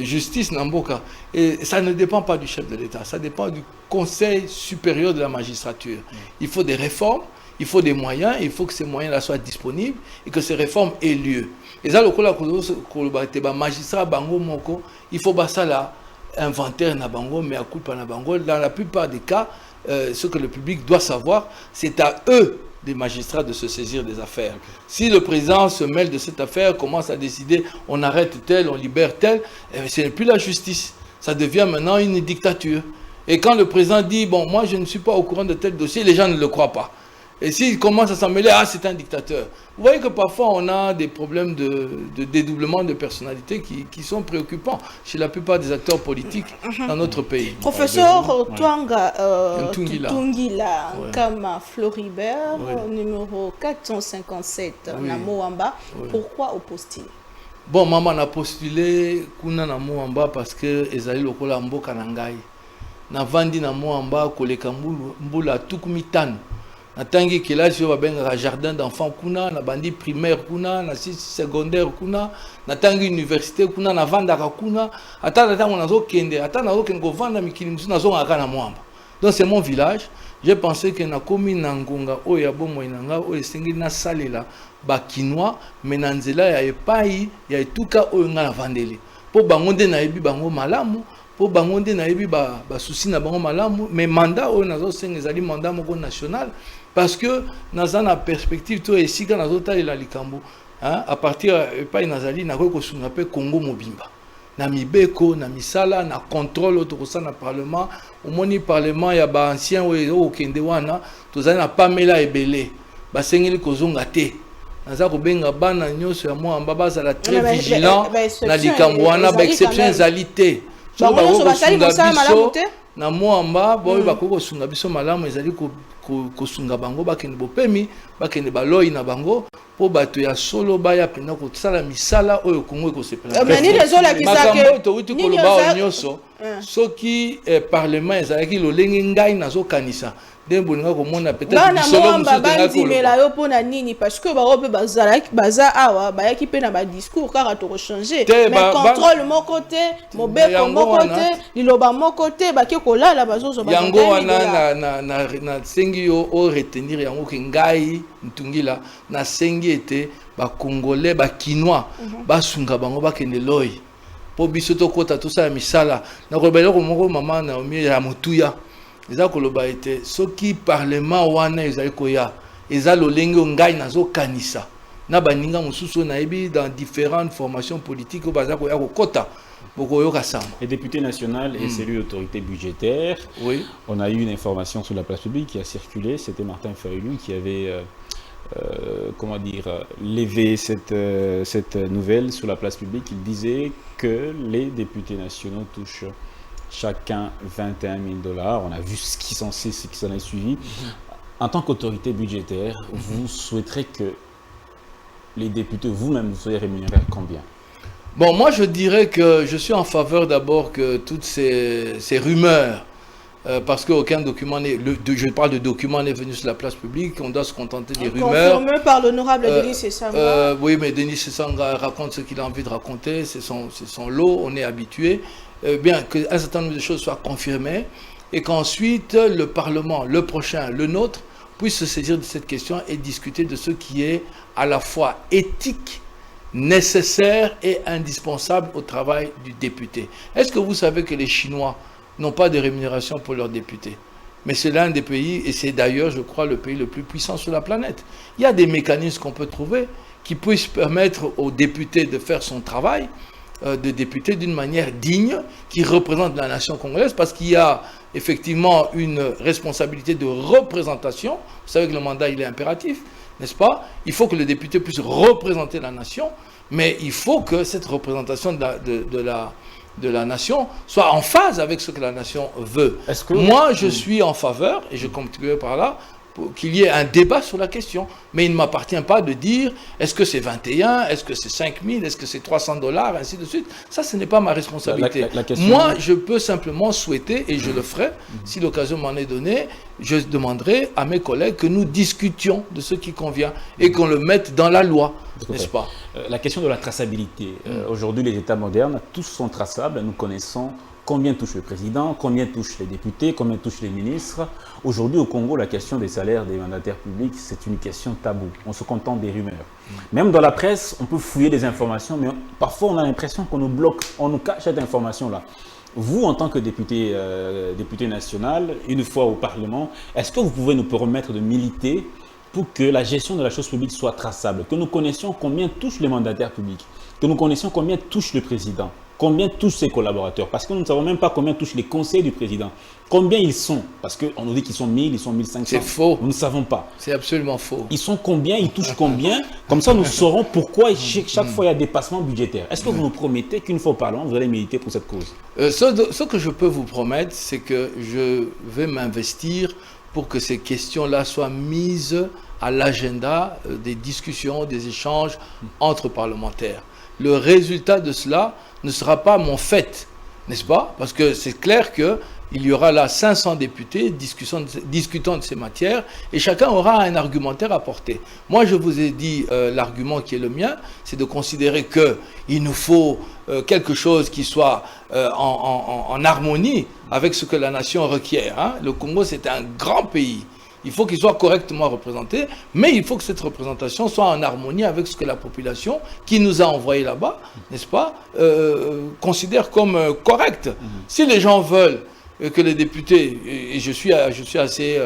C: Justice Namboka. Et ça ne dépend pas du chef de l'État, ça dépend du Conseil supérieur de la magistrature. Il faut des réformes, il faut des moyens, il faut que ces moyens-là soient disponibles et que ces réformes aient lieu. Et ça, le magistrat Bango Moko, il faut ça là. Inventaire na bango, mais à coup na bango. Dans la plupart des cas, ce que le public doit savoir, c'est à eux, des magistrats, de se saisir des affaires. Si le président se mêle de cette affaire, commence à décider, on arrête tel, on libère tel, ce n'est plus la justice. Ça devient maintenant une dictature. Et quand le président dit, bon, moi je ne suis pas au courant de tel dossier, les gens ne le croient pas. Et s'il commence à s'en mêler, ah, c'est un dictateur. Vous voyez que parfois on a des problèmes de dédoublement de personnalité qui sont préoccupants chez la plupart des acteurs politiques dans notre pays.
B: Professeur Twanga Tungila Kama Floribert, numéro 457, na Moamba, pourquoi oppose-t-il?
C: Bon, maman a postulé kuna na Moamba parce que ezali lokola mboka na ngai. Na vandi na Moamba koleka mbula tukumitano. Natangi kelasi yo babenga jardin d'enfants kuna, na bandi primaire kuna, na secondaire kuna, natangi université kuna, na vandaka kuna, ata nazo kende ko vanda mikili musu nazo ngaka na Moamba. Donc c'est mon village. J'ai pensé que na komi na ngonga oyo ya bomo inanga oyo esengi na salela ba kinois menanzela ya epai ya etuka oyo nga na vandeli. Po bango nde na yebi bango malamu. Po bango nde na yebi ba souci na bango malamu, mais mandat oyo nazo senga ezali mandat moko national. Parce que dans la perspective, tout ici, quand nous avons la likambo, à partir de Nazali, nous avons Congo Mobimba. Na mibeko, na misala, na contrôle autour de na parlement. Au moins, le parlement, il y a des anciens au Kendewana, tous les Pamela et Belé. Basengeli Kozonga te. Naza kobenga bana nyonso ya moi mbaba za la très vigilant na likambo wana ba exception zalité. So ba ko sunga biso na moi mba boy ba ko sunga biso malamu ezali ko kosunga bango bakende bopemi bakende baloi na bango po bato ya solo baya pena kosala misala oyo Congo ekosepela makambo touti koloba nyonso soki parlement ezalaki lolenge ngai nazokanisa nde bolinga komona peut-être bisolo mosusu
B: bandimela yo mpona nini parce que bango mpe baza awa bayaki mpe na badiscours kaka tokochange mais contrôle moko te mobeko moko te liloba moko te bake kolala bazozwa
C: yango wana nasengi yo oretenir yango ke ngai ntungila nasengi ete bakongolais bakinois basunga bango bakende loi po biso tokota tosala misala nakoloba eloko moko mama Naomi ya motuya eza koloba ete soki parlement wana ezali koya eza lolenge ngai nazokanisa na baninga mosusu nayebi dans différentes formations politiques oyo baza koya kokota bokoyoka sama.
D: Les députés nationaux et celui d'autorité budgétaire,
C: oui.
D: On a eu une information sur la place publique qui a circulé, c'était Martin Fayulu qui avait levé cette nouvelle sur la place publique. Il disait que les députés nationaux touchent chacun 21 000 $. On a vu ce qui s'en est suivi. En tant qu'autorité budgétaire, vous souhaiterez que les députés, vous-même, vous soyez rémunérés à combien?
C: Bon, moi je dirais que je suis en faveur d'abord que toutes ces rumeurs, parce qu'aucun document n'est, je parle de documents n'est venu sur la place publique, on doit se contenter des rumeurs.
B: Confirmé par l'honorable Denis Sessanga.
C: Oui, mais Denis Sessanga raconte ce qu'il a envie de raconter, c'est son lot, on est habitué. Bien qu'un certain nombre de choses soient confirmées et qu'ensuite le Parlement, le prochain, le nôtre, puisse se saisir de cette question et discuter de ce qui est à la fois éthique, nécessaire et indispensable au travail du député. Est-ce que vous savez que les Chinois n'ont pas de rémunération pour leurs députés? Mais c'est l'un des pays, et c'est d'ailleurs, je crois, le pays le plus puissant sur la planète. Il y a des mécanismes qu'on peut trouver qui puissent permettre aux députés de faire son travail, de députés d'une manière digne, qui représente la nation congolaise, parce qu'il y a effectivement une responsabilité de représentation. Vous savez que le mandat, il est impératif, n'est-ce pas? Il faut que le député puisse représenter la nation, mais il faut que cette représentation de la nation soit en phase avec ce que la nation veut. Moi, je suis en faveur, et je continuerai par là, qu'il y ait un débat sur la question. Mais il ne m'appartient pas de dire est-ce que c'est 21, est-ce que c'est 5 000, est-ce que c'est 300 $, ainsi de suite. Ça, ce n'est pas ma responsabilité.
D: La question...
C: Moi, je peux simplement souhaiter, et je le ferai, si l'occasion m'en est donnée, je demanderai à mes collègues que nous discutions de ce qui convient et qu'on le mette dans la loi, n'est-ce pas?
D: La question de la traçabilité. Aujourd'hui, les États modernes, tous sont traçables. Nous connaissons combien touche le président, combien touchent les députés, combien touchent les ministres. Aujourd'hui, au Congo, la question des salaires des mandataires publics, c'est une question taboue. On se contente des rumeurs. Même dans la presse, on peut fouiller des informations, mais parfois on a l'impression qu'on nous bloque, on nous cache cette information-là. Vous, en tant que député national, une fois au Parlement, est-ce que vous pouvez nous permettre de militer pour que la gestion de la chose publique soit traçable, que nous connaissions combien touchent les mandataires publics, que nous connaissions combien touche le président, combien touchent ses collaborateurs, parce que nous ne savons même pas combien touchent les conseils du président. Combien ils sont? Parce qu'on nous dit qu'ils sont 1000, ils sont 1500.
C: C'est faux.
D: Nous ne savons pas.
C: C'est absolument faux.
D: Ils sont combien? Ils touchent combien? Comme ça, nous saurons pourquoi chaque fois il y a dépassement budgétaire. Est-ce que vous nous promettez qu'une fois par an, vous allez militer pour cette cause?
C: Ce que je peux vous promettre, c'est que je vais m'investir pour que ces questions-là soient mises à l'agenda des discussions, des échanges entre parlementaires. Le résultat de cela ne sera pas mon fait, n'est-ce pas? Parce que c'est clair qu'il y aura là 500 députés discutant de ces matières et chacun aura un argumentaire à porter. Moi, je vous ai dit l'argument qui est le mien, c'est de considérer qu'il nous faut quelque chose qui soit en harmonie avec ce que la nation requiert. Hein. Le Congo, c'est un grand pays. Il faut qu'il soit correctement représenté, mais il faut que cette représentation soit en harmonie avec ce que la population qui nous a envoyés là-bas, n'est-ce pas, considère comme correct. Si les gens veulent que les députés, et je suis assez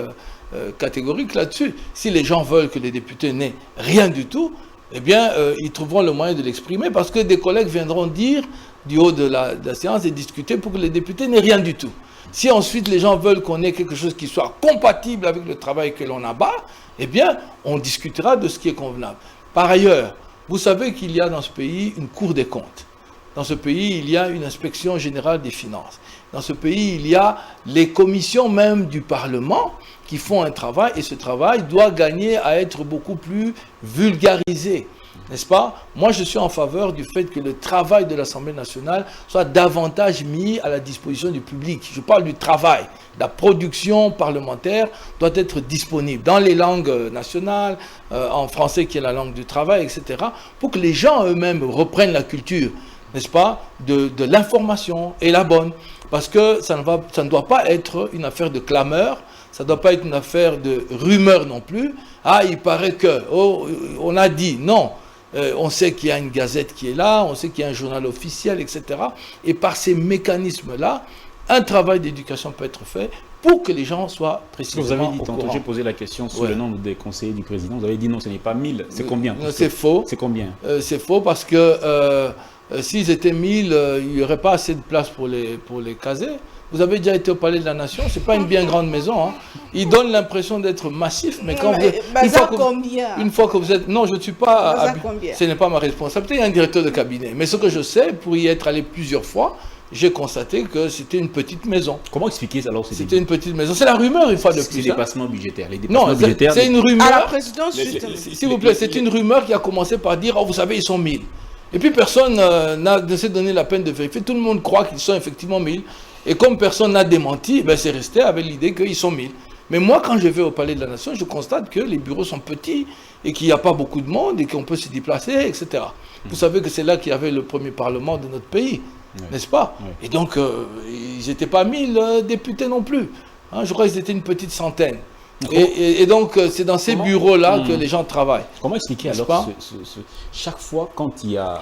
C: catégorique là-dessus, si les gens veulent que les députés n'aient rien du tout, eh bien, ils trouveront le moyen de l'exprimer, parce que des collègues viendront dire, du haut de la séance, et discuter pour que les députés n'aient rien du tout. Si ensuite les gens veulent qu'on ait quelque chose qui soit compatible avec le travail que l'on abat, eh bien, on discutera de ce qui est convenable. Par ailleurs, vous savez qu'il y a dans ce pays une Cour des comptes. Dans ce pays, il y a une inspection générale des finances. Dans ce pays, il y a les commissions même du Parlement qui font un travail, et ce travail doit gagner à être beaucoup plus vulgarisé. N'est-ce pas? Moi, je suis en faveur du fait que le travail de l'Assemblée nationale soit davantage mis à la disposition du public. Je parle du travail. La production parlementaire doit être disponible dans les langues nationales, en français qui est la langue du travail, etc., pour que les gens eux-mêmes reprennent la culture, n'est-ce pas, de l'information, et la bonne. Parce que ça ne doit pas être une affaire de clameur, ça ne doit pas être une affaire de rumeur non plus. Ah, il paraît que, oh, on a dit, non. On sait qu'il y a une gazette qui est là, on sait qu'il y a un journal officiel, etc. Et par ces mécanismes-là, un travail d'éducation peut être fait pour que les gens soient précisément
D: vous avez dit,
C: au
D: tantôt,
C: courant.
D: j'ai posé la question sur le nombre des conseillers du président. Vous avez dit non, ce n'est pas 1000. C'est combien?
C: C'est faux.
D: C'est combien?
C: C'est faux parce que s'ils étaient 1000, il n'y aurait pas assez de place pour les caser. Vous avez déjà été au Palais de la Nation, c'est pas une bien grande maison. Hein. Il donne l'impression d'être massif, mais quand vous êtes, une fois que vous êtes, non, je ne suis pas, ce n'est pas ma responsabilité. Il y a un directeur de cabinet. Mais ce que je sais, pour y être allé plusieurs fois, j'ai constaté que c'était une petite maison.
D: Comment expliquer alors?
C: C'était une petite maison. C'est la rumeur une fois de plus.
D: C'est les dépassements budgétaires. Les
C: non,
D: budgétaires,
C: c'est une rumeur.
B: À la présidence,
C: s'il vous plaît, c'est une rumeur qui a commencé par dire, oh, vous savez, ils sont 1000. Et puis personne ne s'est donné la peine de vérifier. Tout le monde croit qu'ils sont effectivement 1000. Et comme personne n'a démenti, ben c'est resté avec l'idée qu'ils sont 1000. Mais moi, quand je vais au Palais de la Nation, je constate que les bureaux sont petits et qu'il n'y a pas beaucoup de monde et qu'on peut se déplacer, etc. Vous savez que c'est là qu'il y avait le premier parlement de notre pays, n'est-ce pas? Et donc, ils n'étaient pas 1000 députés non plus. Hein, je crois qu'ils étaient une petite centaine. Et donc, c'est dans ces bureaux-là que les gens travaillent.
D: Comment expliquer alors chaque fois quand il y a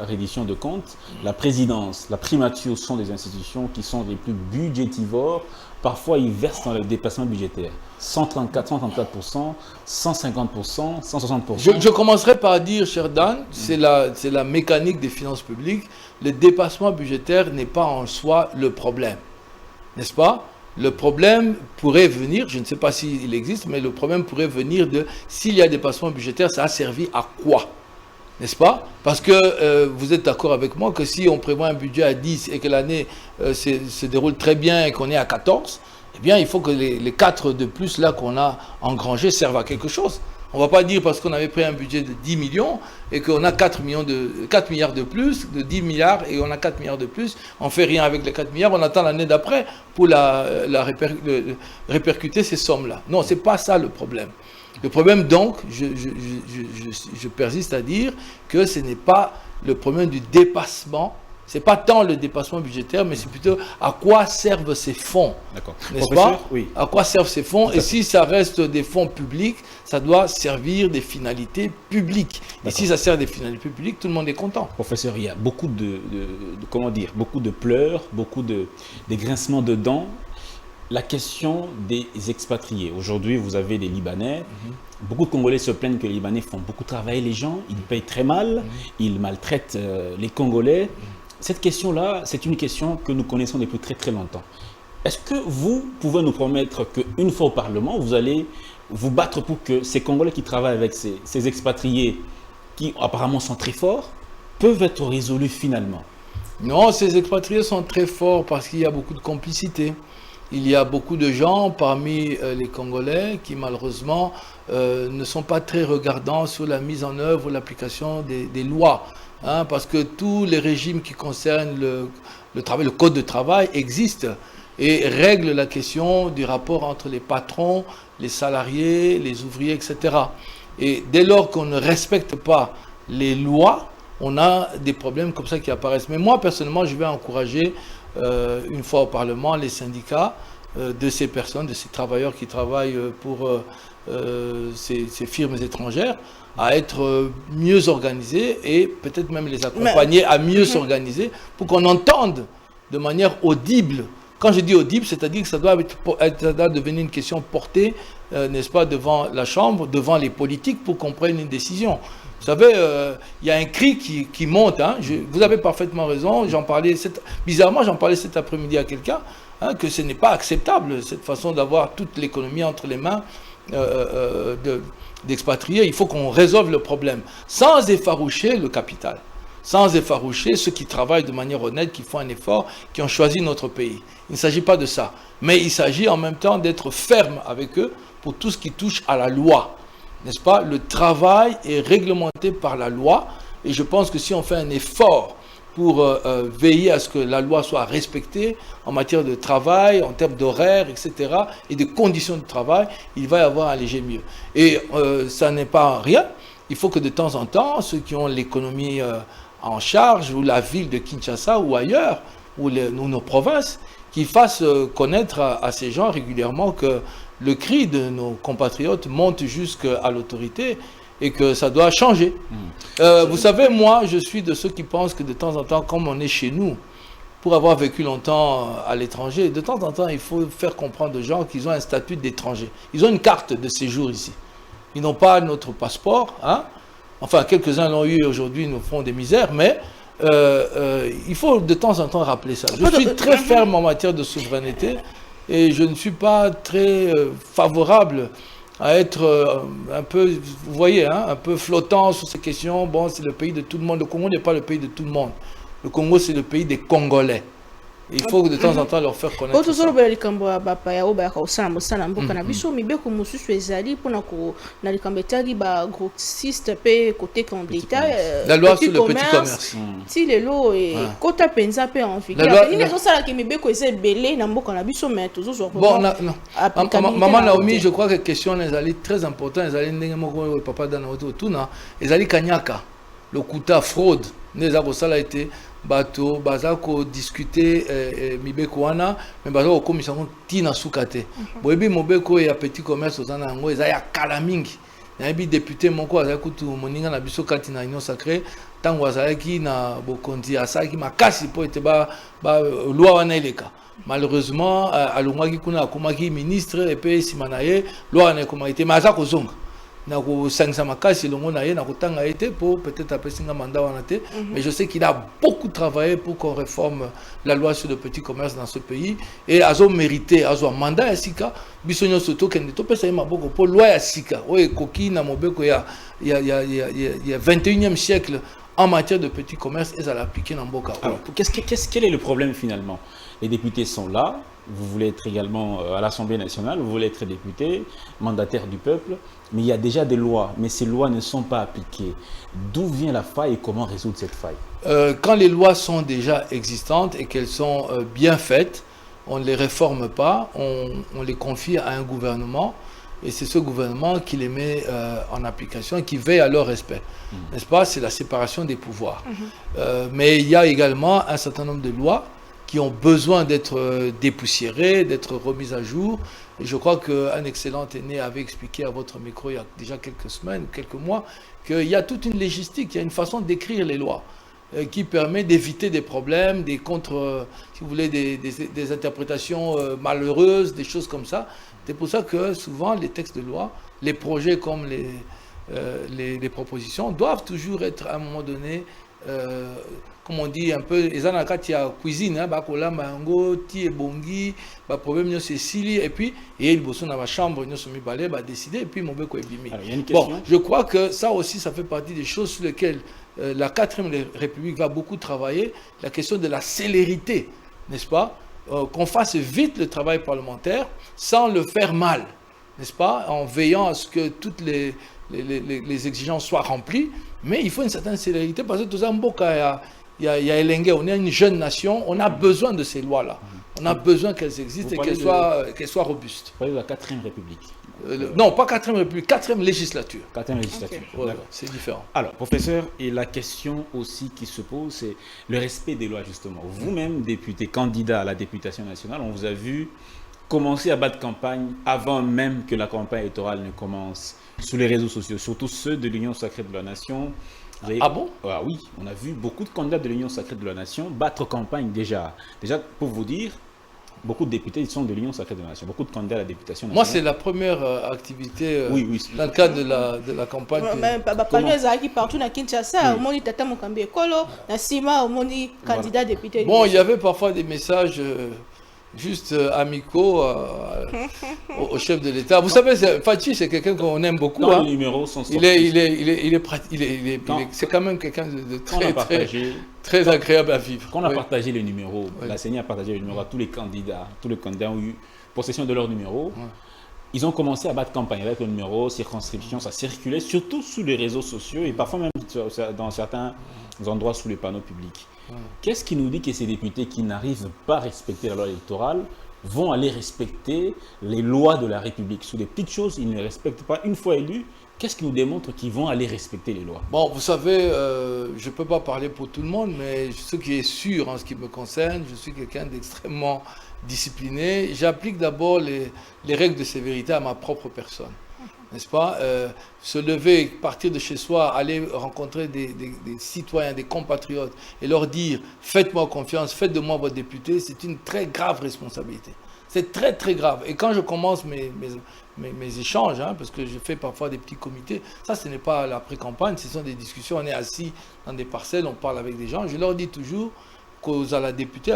D: reddition de comptes, la présidence, la primature sont des institutions qui sont les plus budgétivores. Parfois, ils versent dans le dépassement budgétaire. 134%, 150%, 160%.
C: Je commencerai par dire, cher Dan, c'est la mécanique des finances publiques. Le dépassement budgétaire n'est pas en soi le problème. N'est-ce pas? Le problème pourrait venir, je ne sais pas s'il existe, mais le problème pourrait venir de s'il y a dépassement budgétaire, ça a servi à quoi? N'est-ce pas? Parce que vous êtes d'accord avec moi que si on prévoit un budget à 10 et que l'année se déroule très bien et qu'on est à 14, eh bien il faut que les 4 de plus là qu'on a engrangés servent à quelque chose. On ne va pas dire parce qu'on avait pris un budget de 10 millions et qu'on a 4 milliards de plus, de 10 milliards et on a 4 milliards de plus, on ne fait rien avec les 4 milliards, on attend l'année d'après pour répercuter ces sommes-là. Non, ce n'est pas ça le problème. Le problème donc, je persiste à dire que ce n'est pas le problème du dépassement. Ce n'est pas tant le dépassement budgétaire, mais c'est plutôt à quoi servent ces fonds.
D: D'accord.
C: N'est-ce pas?
D: Oui.
C: À quoi servent ces fonds? Et si ça reste des fonds publics, ça doit servir des finalités publiques. Et si ça sert des finalités publiques, tout le monde est content.
D: Professeur, il y a beaucoup beaucoup de pleurs, beaucoup de grincements de dents. La question des expatriés. Aujourd'hui, vous avez des Libanais. Beaucoup de Congolais se plaignent que les Libanais font beaucoup travailler les gens. Ils payent très mal. Ils maltraitent les Congolais. Cette question-là, c'est une question que nous connaissons depuis très très longtemps. Est-ce que vous pouvez nous promettre qu'une fois au Parlement, vous allez vous battre pour que ces Congolais qui travaillent avec ces expatriés, qui apparemment sont très forts, peuvent être résolus finalement?
C: Non, ces expatriés sont très forts parce qu'il y a beaucoup de complicité. Il y a beaucoup de gens parmi les Congolais qui malheureusement ne sont pas très regardants sur la mise en œuvre ou l'application des lois. Hein, parce que tous les régimes qui concernent le travail, le code de travail existent et règlent la question du rapport entre les patrons, les salariés, les ouvriers, etc. Et dès lors qu'on ne respecte pas les lois, on a des problèmes comme ça qui apparaissent. Mais moi, personnellement, je vais encourager une fois au Parlement les syndicats de ces personnes, de ces travailleurs qui travaillent pour ces firmes étrangères, à être mieux organisés et peut-être même les accompagner à mieux s'organiser pour qu'on entende de manière audible. Quand je dis audible, c'est-à-dire que ça doit devenir une question portée, n'est-ce pas, devant la Chambre, devant les politiques pour qu'on prenne une décision. Vous savez, il y a un cri qui monte. Hein. Vous avez parfaitement raison. Bizarrement, j'en parlais cet après-midi à quelqu'un, hein, que ce n'est pas acceptable, cette façon d'avoir toute l'économie entre les mains d'expatriés. Il faut qu'on résolve le problème sans effaroucher le capital. sans effaroucher ceux qui travaillent de manière honnête, qui font un effort, qui ont choisi notre pays. Il ne s'agit pas de ça. Mais il s'agit en même temps d'être ferme avec eux pour tout ce qui touche à la loi. N'est-ce pas? Le travail est réglementé par la loi et je pense que si on fait un effort pour veiller à ce que la loi soit respectée en matière de travail, en termes d'horaire, etc., et de conditions de travail, il va y avoir un léger mieux. Et ça n'est pas rien. Il faut que de temps en temps, ceux qui ont l'économie en charge, ou la ville de Kinshasa ou ailleurs, ou nos provinces, qui fassent connaître à ces gens régulièrement que le cri de nos compatriotes monte jusqu'à l'autorité et que ça doit changer. Vous savez, moi, je suis de ceux qui pensent que de temps en temps, comme on est chez nous, pour avoir vécu longtemps à l'étranger, de temps en temps, il faut faire comprendre aux gens qu'ils ont un statut d'étranger. Ils ont une carte de séjour ici. Ils n'ont pas notre passeport. Hein? Enfin, quelques-uns l'ont eu aujourd'hui, nous font des misères, mais il faut de temps en temps rappeler ça. Je suis très ferme en matière de souveraineté et je ne suis pas très favorable à être un peu, vous voyez, hein, un peu flottant sur ces questions. Bon, c'est le pays de tout le monde. Le Congo n'est pas le pays de tout le monde. Le Congo, c'est le pays des Congolais. Il faut de temps en temps leur faire connaître ça. La loi sur le petit commerce. Bon, Maman Naomi, je crois que la question est très importante. Papa Ezali Kanyaka, le Kuta fraude, a été bateau, bazako discuter mibeko wana, mais bazako commission tina sukate. Boyebi mobeko ya petit commerce ozana ngo eza ya kala mingi. Nayebi député moko azako tu moninga na biso kati na union sacrée, tango azaki na bokonzi asaki makasi po ete ba loi wana eleka. Malheureusement alongaki kuna akomaki ministre et puis simanaye loi wana ekomaki mais azako zonga. Mais je sais qu'il a beaucoup travaillé pour qu'on réforme la loi sur le petit commerce dans ce pays et a mérité a mandat à sika bisonyo soto kende to pesa maboko pour loi ya sika o ekoki na mobeko ya 21e siècle en matière de petit commerce et ça l'appliquer dans Mboka.
D: Alors quel est le problème finalement? Les députés sont là, vous voulez être également à l'Assemblée nationale, vous voulez être député, mandataire du peuple, mais il y a déjà des lois, mais ces lois ne sont pas appliquées. D'où vient la faille et comment résoudre cette faille?
C: Quand les lois sont déjà existantes et qu'elles sont bien faites, on ne les réforme pas, on les confie à un gouvernement et c'est ce gouvernement qui les met en application et qui veille à leur respect. N'est-ce pas? C'est la séparation des pouvoirs. Mais il y a également un certain nombre de lois qui ont besoin d'être dépoussiérées, d'être remises à jour. Et je crois qu'un excellent aîné avait expliqué à votre micro il y a déjà quelques semaines, quelques mois, qu'il y a toute une légistique, il y a une façon d'écrire les lois qui permet d'éviter des problèmes, des si vous voulez, des interprétations malheureuses, des choses comme ça. C'est pour ça que souvent les textes de loi, les projets comme les propositions doivent toujours être à un moment donné comme on dit un peu, les anakati à cuisine, bakola mango, ti ebongi, ba problème c'est sili et puis il bosse dans ma chambre, nous sommes balé, ba décider et puis mon beko est bimi. Bon, je crois que ça aussi ça fait partie des choses sur lesquelles la 4e République va beaucoup travailler, la question de la célérité, n'est-ce pas? Qu'on fasse vite le travail parlementaire sans le faire mal, n'est-ce pas? En veillant à ce que toutes les exigences soient remplies, mais il faut une certaine célérité parce que tout ça mboka il y a Elenge, on est une jeune nation, on a besoin de ces lois-là. On a besoin qu'elles existent et qu'elles soient robustes.
D: Vous parlez de la 4e République?
C: Non, pas 4e République, 4e législature.
D: 4e législature. Okay.
C: Voilà, c'est différent.
D: Alors, professeur, et la question aussi qui se pose, c'est le respect des lois, justement. Vous-même, député, candidat à la députation nationale, on vous a vu commencer à battre campagne avant même que la campagne électorale ne commence sur les réseaux sociaux, surtout ceux de l'Union sacrée de la nation.
C: Ah bon?
D: Ah oui, on a vu beaucoup de candidats de l'Union sacrée de la nation battre campagne déjà. Déjà, pour vous dire, beaucoup de députés sont de l'Union sacrée de la nation, beaucoup de candidats à la députation nationale.
C: Moi, c'est la première activité dans le cadre de la campagne.
B: Partout dans Kinshasa, au Tata Mokambi Ekolo, Nassima, au candidat député.
C: Bon, il y avait parfois des messages juste amicaux au chef de l'État. Vous savez, Fachi, c'est quelqu'un qu'on aime beaucoup.
D: Non,
C: hein.
D: les numéros sont sortis.
C: C'est quand même quelqu'un de
D: très
C: agréable à vivre.
D: Quand on a partagé les numéros,
C: Oui.
D: la CENI a partagé les numéros à tous les candidats. Tous les candidats ont eu possession de leurs numéros.
C: Ouais.
D: Ils ont commencé à battre campagne avec le numéro, circonscription, ça circulait, surtout sous les réseaux sociaux et parfois même dans certains endroits sous les panneaux publics.
C: Ouais.
D: Qu'est-ce qui nous dit que ces députés qui n'arrivent pas à respecter la loi électorale vont aller respecter les lois de la République? Sous des petites choses, ils ne les respectent pas. Une fois élus, qu'est-ce qui nous démontre qu'ils vont aller respecter les lois?
C: Bon, vous savez, je ne peux pas parler pour tout le monde, mais ce qui est sûr en ce qui me concerne, je suis quelqu'un d'extrêmement discipliné. J'applique d'abord les règles de sévérité à ma propre personne. N'est-ce pas? Se lever, partir de chez soi, aller rencontrer des citoyens, des compatriotes et leur dire « Faites-moi confiance, faites de moi votre député », c'est une très grave responsabilité. C'est très très grave. Et quand je commence mes échanges, hein, parce que je fais parfois des petits comités, ça ce n'est pas la pré-campagne, ce sont des discussions, on est assis dans des parcelles, on parle avec des gens, je leur dis toujours qu'aux à la députée,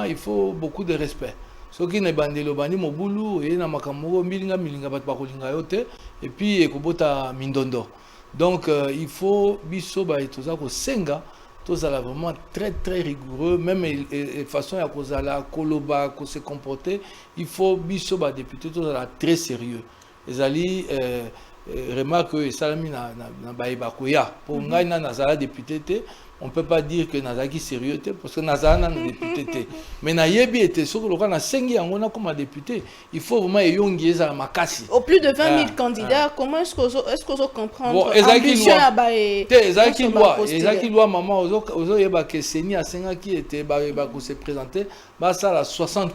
C: il faut beaucoup de respect. Soki na bandelo bandi mobulu et na makamoko milinga bat bakolinga yote et puis ekobota mindondo. Donc il faut biso ba etoza ko senga tozala vraiment très très rigoureux même et façon ya kozala koloba ko se comporter, il faut biso ba député tozala très sérieux. Ezali remarque que salami na ba bakoya pour ngai na nazala député te. On ne peut pas dire que Nazaki est sérieux parce que Nazana est député. Mais Nayebi était sur le roi Nasengi Angona comme député. Il faut vraiment yongi za makasi.
B: Au plus de 20 000 candidats, comment est-ce qu'on comprendre
C: bon, Ezaki loi maman ozo yeba que Seni Asenga qui était ba se présenter ba ça la 60%.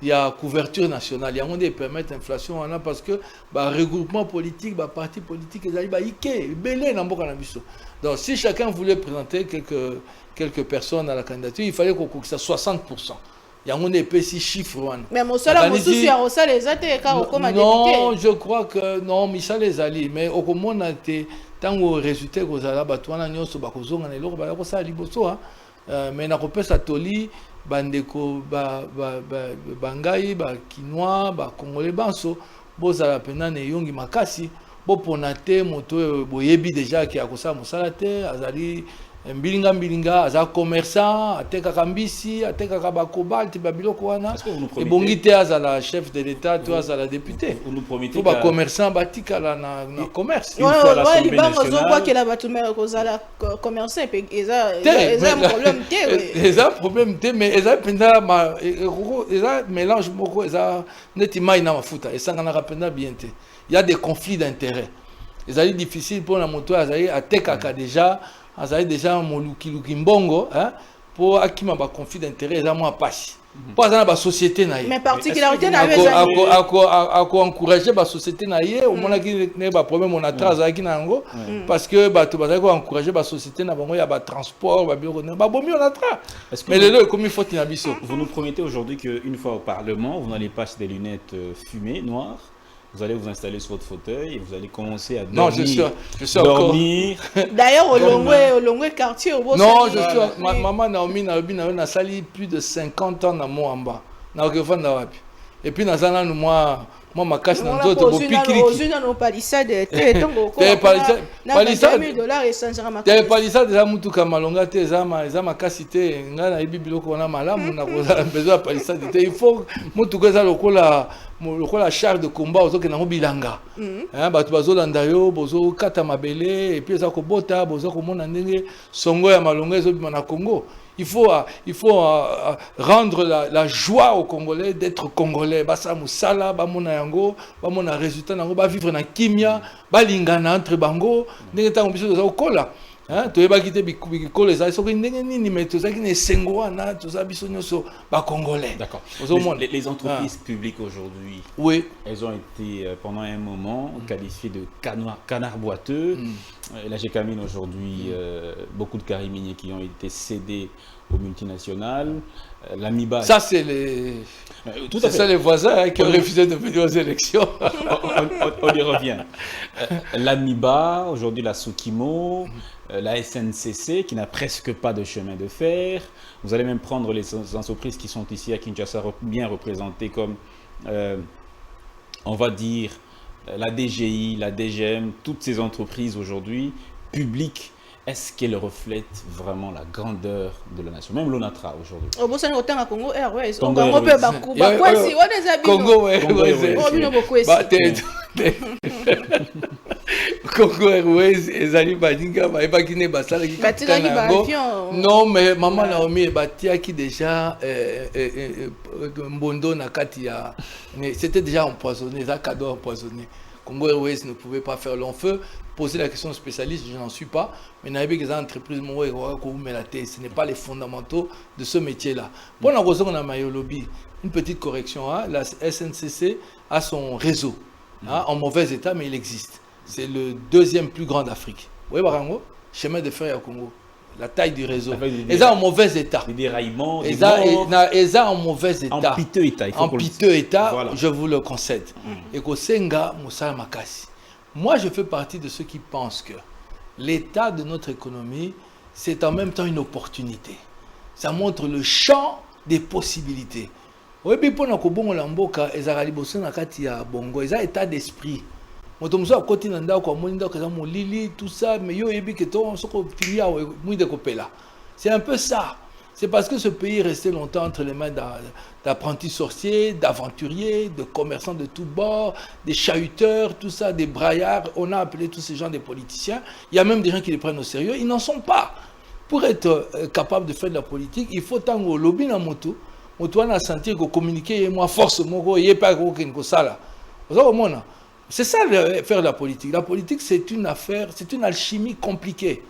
C: Il y a couverture nationale. Il y a on permettre l'inflation parce que ba regroupement politique, ba parti politique ezali ba ike belé na mboka na biso. Donc, si chacun voulait présenter quelques personnes à la candidature, il fallait qu'on ça 60%. Il y a un épais si chiffre.
B: Mais mon seul les
C: non, je crois que non, Michel les alliés. Mais au moment où tant au résultat que ça batouana nyonso bakozonga na eloko ba ko sa liboso mais na kopesa toli bandeko bangai ba kinois ba congolais banso bozala pena ne yongi makasi. Ponate moto boyebi déjà qui a kosa mosala te azali mbilinga aza commerçant ateka kambisi ateka ka cobalt babiloko wana et bongi te azala chef de l'état to azala député
D: vous nous promettez
C: que ba commerçant batika la na commerce
B: il faut la Assemblée nationale quoi que la batumera kozala commerçant et eza problème te
C: eza problème te mais eza penda eza mélange moko eza neti mai na mafuta esangana rapenda bien te. Il y a des conflits d'intérêts. C'est difficile pour la moto à déjà moluki mbongo hein pour akima ba conflit d'intérêts ça moi passe. Pas dans la société na.
B: Mais particularité na
C: encourager ba société na yé au moins qui n'est pas problème on a traza qui na ngo parce que ba to ba encourager ba société na bango ya ba transport ba bureau ba bomi on a tra. Mais le comme il faut na biso.
D: Vous nous promettez aujourd'hui que une fois au parlement, vous n'allez pas acheter des lunettes fumées noires. Vous allez vous installer sur votre fauteuil et vous allez commencer à dormir.
C: Non, je suis
D: dormir.
B: D'ailleurs, au Longwe quartier, au
C: non, je suis. Maman Naomi na sali plus de 50 ans dans mon amba. Et puis nazana moi ma cache dans d'autres beau pikiri.
B: Aux palissades,
C: palissade za mutu kamalonga te za ma kasite ngana ibi biloko na malamu na koza besoin palissade te il faut mutu koza lokola char de combat ozoke na bilanga hein bato bazolanda yo bozo kata mabele et puis za ko bota bozo ko mona ndenge songo ya malonga ezobima na Congo. Il faut rendre la joie aux Congolais d'être Congolais. Basa musala, bamona yango, bamona résultat nango, ba vivre na kimia, ba lingana entre bango, ndenge ta ambition de kola. Hein, to yeba kite bikolo za soki ndenge nini mais to za ki ne sengoa na to za biso nyoso ba Congolais.
D: D'accord. Les entreprises publiques aujourd'hui,
C: oui,
D: elles ont été pendant un moment qualifiées de canards boiteux. Là, j'ai Camille aujourd'hui, beaucoup de carrés miniers qui ont été cédés aux multinationales. L'Amiba.
C: Ça, c'est les.
D: Tout à fait.
C: Ça, les voisins qui ont refusé de venir aux élections.
D: On y revient. L'Amiba, aujourd'hui la Sukimo, la SNCC qui n'a presque pas de chemin de fer. Vous allez même prendre les entreprises qui sont ici à Kinshasa bien représentées comme, on va dire, la DGI, la DGM, toutes ces entreprises aujourd'hui publiques. Est-ce qu'elles reflètent vraiment la grandeur de la nation? Même l'ONATRA aujourd'hui.
B: Congo Airways.
D: Congo
C: Airways, ezali badinga bayebaki ne basalaki non mais maman Naomi batiaki déjà mbondo na kati ya c'était déjà empoisonné, ça cadeau empoisonné. Congo Airways ne pouvait pas faire long feu. Poser la question spécialiste, je n'en suis pas, mais il y a des entreprises ce n'est pas les fondamentaux de ce métier-là. Bon, on a Mayolobi, une petite correction, hein, la SNCC a son réseau, hein, en mauvais état, mais il existe. C'est le deuxième plus grand d'Afrique. Vous voyez, Barango, chemin de fer au Congo, la taille du réseau. Ils sont en mauvais état.
D: Des déraillements,
C: ils sont en mauvais état.
D: En piteux état.
C: En piteux état, voilà. Je vous le concède. Et qu'au Senga, Moussa Makassi. Moi, je fais partie de ceux qui pensent que l'état de notre économie, c'est en même temps une opportunité. Ça montre le champ des possibilités. Oui, puis pour nous, bon, l'amboka, ils ont libossé na kati ya bongo, ils ont état d'esprit. Motomso a côté nanda ko moninda ko mo lili tout ça, mais yo ebi que ton soko filia muy de copela. C'est un peu ça. C'est parce que ce pays est resté longtemps entre les mains d'apprentis sorciers, d'aventuriers, de commerçants de tous bords, des chahuteurs, tout ça, des braillards. On a appelé tous ces gens des politiciens. Il y a même des gens qui les prennent au sérieux. Ils n'en sont pas. Pour être capable de faire de la politique, il faut tant au lobby na moto. Moto na sentir que communiquer moi force moko yé pas ko sala. C'est ça faire de la politique. La politique c'est une affaire, c'est une alchimie compliquée.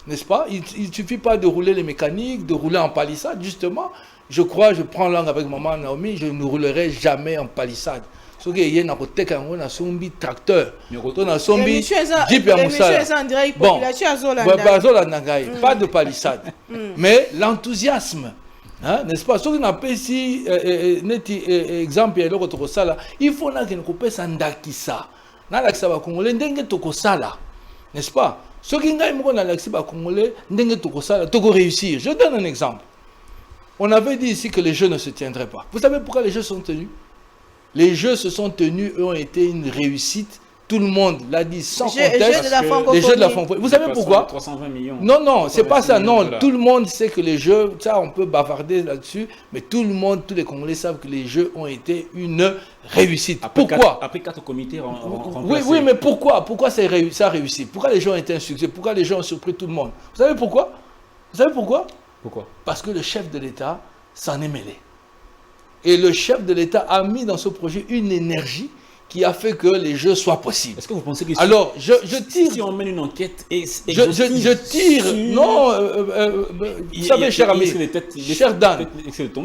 C: N'est-ce pas? Il ne suffit pas de rouler les mécaniques, de rouler en palissade. Justement, je crois, je prends langue avec maman Naomi, je ne roulerai jamais en palissade. Ce qui est un tracteur, jeep et bon, pas de palissade. Mais l'enthousiasme, hein, n'est-ce pas? Ce qu'on appelle ici, exemple, il faut que nous puissions s'andakisa. N'est-ce pas? Ce qui est réussir. Je donne un exemple. On avait dit ici que les jeux ne se tiendraient pas. Vous savez pourquoi les jeux sont tenus? Les jeux se sont tenus et ont été une réussite. Tout le monde l'a dit sans conteste. Les jeux de la francophonie. Vous savez pourquoi?
D: 320 millions.
C: Non, non, c'est pas ça. Non, tout le monde sait que les jeux, ça on peut bavarder là-dessus, mais tout le monde, tous les Congolais savent que les jeux ont été une réussite. Pourquoi?
D: Après 4 comités
C: remplacés. Oui, mais pourquoi? Pourquoi ça a réussi? Pourquoi les gens ont été un succès? Pourquoi les gens ont surpris tout le monde? Vous savez pourquoi? Vous savez pourquoi?
D: Pourquoi?
C: Parce que le chef de l'État s'en est mêlé. Et le chef de l'État a mis dans ce projet une énergie qui a fait que les jeux soient possibles.
D: Est-ce que vous pensez que
C: alors je tire,
D: si on mène une enquête et
C: je tire non vous savez cher ami, cher Dan,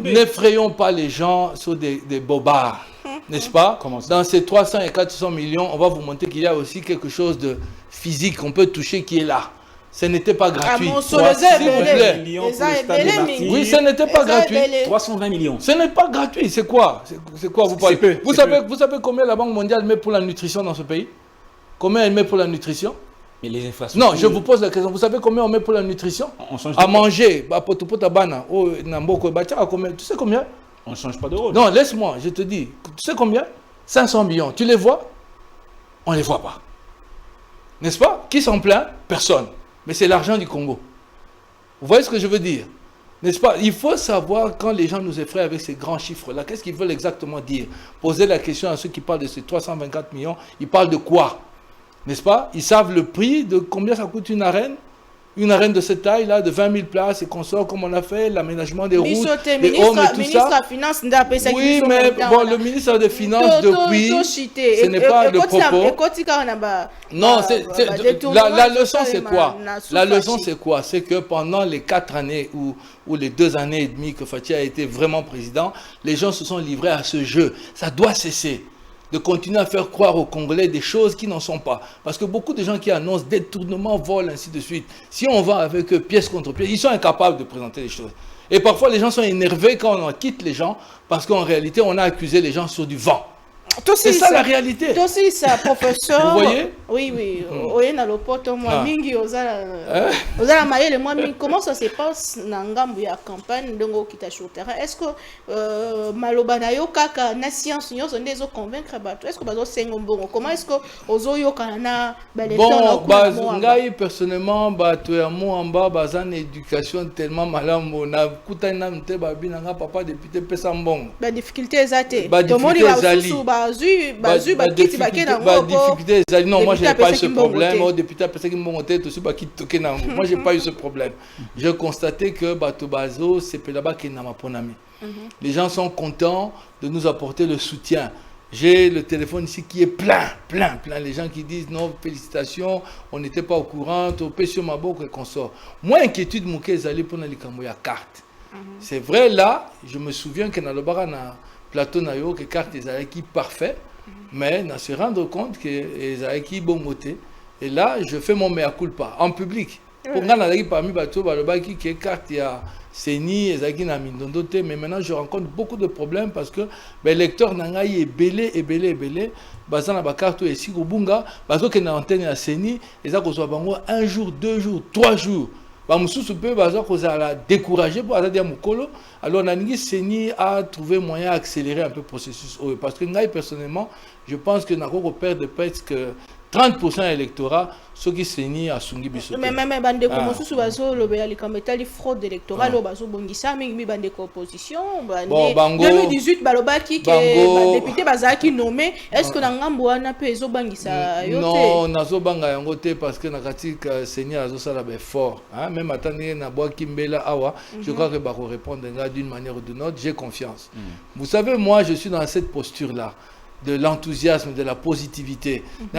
C: n'effrayons pas les gens sur des bobards, n'est-ce pas? Dans ces 300 et 400 millions, on va vous montrer qu'il y a aussi quelque chose de physique qu'on peut toucher qui est là. Ce n'était pas gratuit. S'il vous plaît. Oui, ce n'était pas gratuit.
D: 320 millions.
C: Ce n'est pas gratuit. C'est quoi? C'est quoi vous parlez? Vous savez combien la Banque mondiale met pour la nutrition dans ce pays? Combien elle met pour la nutrition?
D: Mais les infrastructures.
C: Non, je vous pose la question. Vous savez combien on met pour la nutrition? À manger. Tu sais combien?
D: On ne change pas de rôle.
C: Non, laisse-moi, je te dis. Tu sais combien? 500 millions. Tu les vois? On ne les voit pas. N'est-ce pas? Qui s'en plaint? Personne. Mais c'est l'argent du Congo. Vous voyez ce que je veux dire? N'est-ce pas? Il faut savoir, quand les gens nous effraient avec ces grands chiffres-là, qu'est-ce qu'ils veulent exactement dire? Poser la question à ceux qui parlent de ces 324 millions, ils parlent de quoi? N'est-ce pas? Ils savent le prix de combien ça coûte une arène? Une arène de cette taille-là, de 20 000 places et consorts, comme on a fait, l'aménagement des routes, des hommes et tout ça. Oui, mais bon, le ministre des Finances, depuis, ce n'est pas le propos. Non, la leçon, c'est quoi? La leçon, c'est quoi? C'est que pendant les 4 années ou les 2 années et demie que Fathi a été vraiment président, les gens se sont livrés à ce jeu. Ça doit cesser de continuer à faire croire aux Congolais des choses qui n'en sont pas. Parce que beaucoup de gens qui annoncent détournement, vol, ainsi de suite, si on va avec eux pièce contre pièce, ils sont incapables de présenter les choses. Et parfois, les gens sont énervés quand on quitte les gens, parce qu'en réalité, on a accusé les gens sur du vent. C'est ça la réalité.
B: Toi aussi, ça, professeur.
C: Vous voyez?
B: Oui, oui. Oui, dans le poto, moi, mingi, osala mayele, moi, mingi. Comment ça se passe dans ngambu ya campagne, donc qui t'a sur terrain? Est-ce que maloba na yo kaka na science nyo sonde zo convaincre bato? Est-ce que bazo sengo mbongo? Comment est-ce que ozo yo kana
C: bon, ngai personnellement bato ya Moamba bazan éducation tellement malambo na kutana mte babina nga papa député pesa mbongo. Ba
B: difficulté ezate. Tomoni ba susu bazu bakiti bakena ngo.
C: Ba difficulté ezali. Non, moi j'ai pas eu ce problème. Au député pesa ki mbongo te to su bakiti tokena ngo. Moi j'ai pas eu ce problème. Je constatais que bato bazo c'est là-bas qui n'a ma ponami. Les gens sont contents de nous apporter le soutien. J'ai le téléphone ici qui est plein. Les gens qui disent non, félicitations, on n'était pas au courant, au péché maboko et consort. Moi, inquiétude, mon cas, allé pour la carte. C'est vrai, là, je me souviens que dans le bar, na plateau, na yo, que carte est qui parfait, mais on se rendre compte que les qui bon côté. Et là, je fais mon mea culpa en public. Pour moi, parmi les qui est carte, il y a Seni, mais maintenant je rencontre beaucoup de problèmes parce que les lecteurs n'angaï est belé. Bazana ba carte ici au bunga, bazo que na antenne à Seni, et ça qu'on soit bango 1 jour, 2 jours, 3 jours. Ba mususu pe bazo qu'on a découragé pour aller dire mukolo. Alors Nangi Seni a trouvé moyen d'accélérer un peu le processus parce que ngai personnellement, je pense que nako perdre presque 30% électorat, ceux qui s'enient à Sungi Bisote.
B: Mais bande comme sous bazo le béali comme état fraude électorale au bazo bongisa mais mi bande opposition
C: bon,
B: 2018 balobaki que député bazaki nommé est-ce que nangambo wana pe zo bangisa yote
C: non nazo banga yango te parce que nakati seigneur azo sala be fort hein même attendez na boa kimbela awa je crois que ba répondre d'une manière ou d'une autre j'ai confiance. Vous savez moi je suis dans cette posture là de l'enthousiasme, de la positivité. Je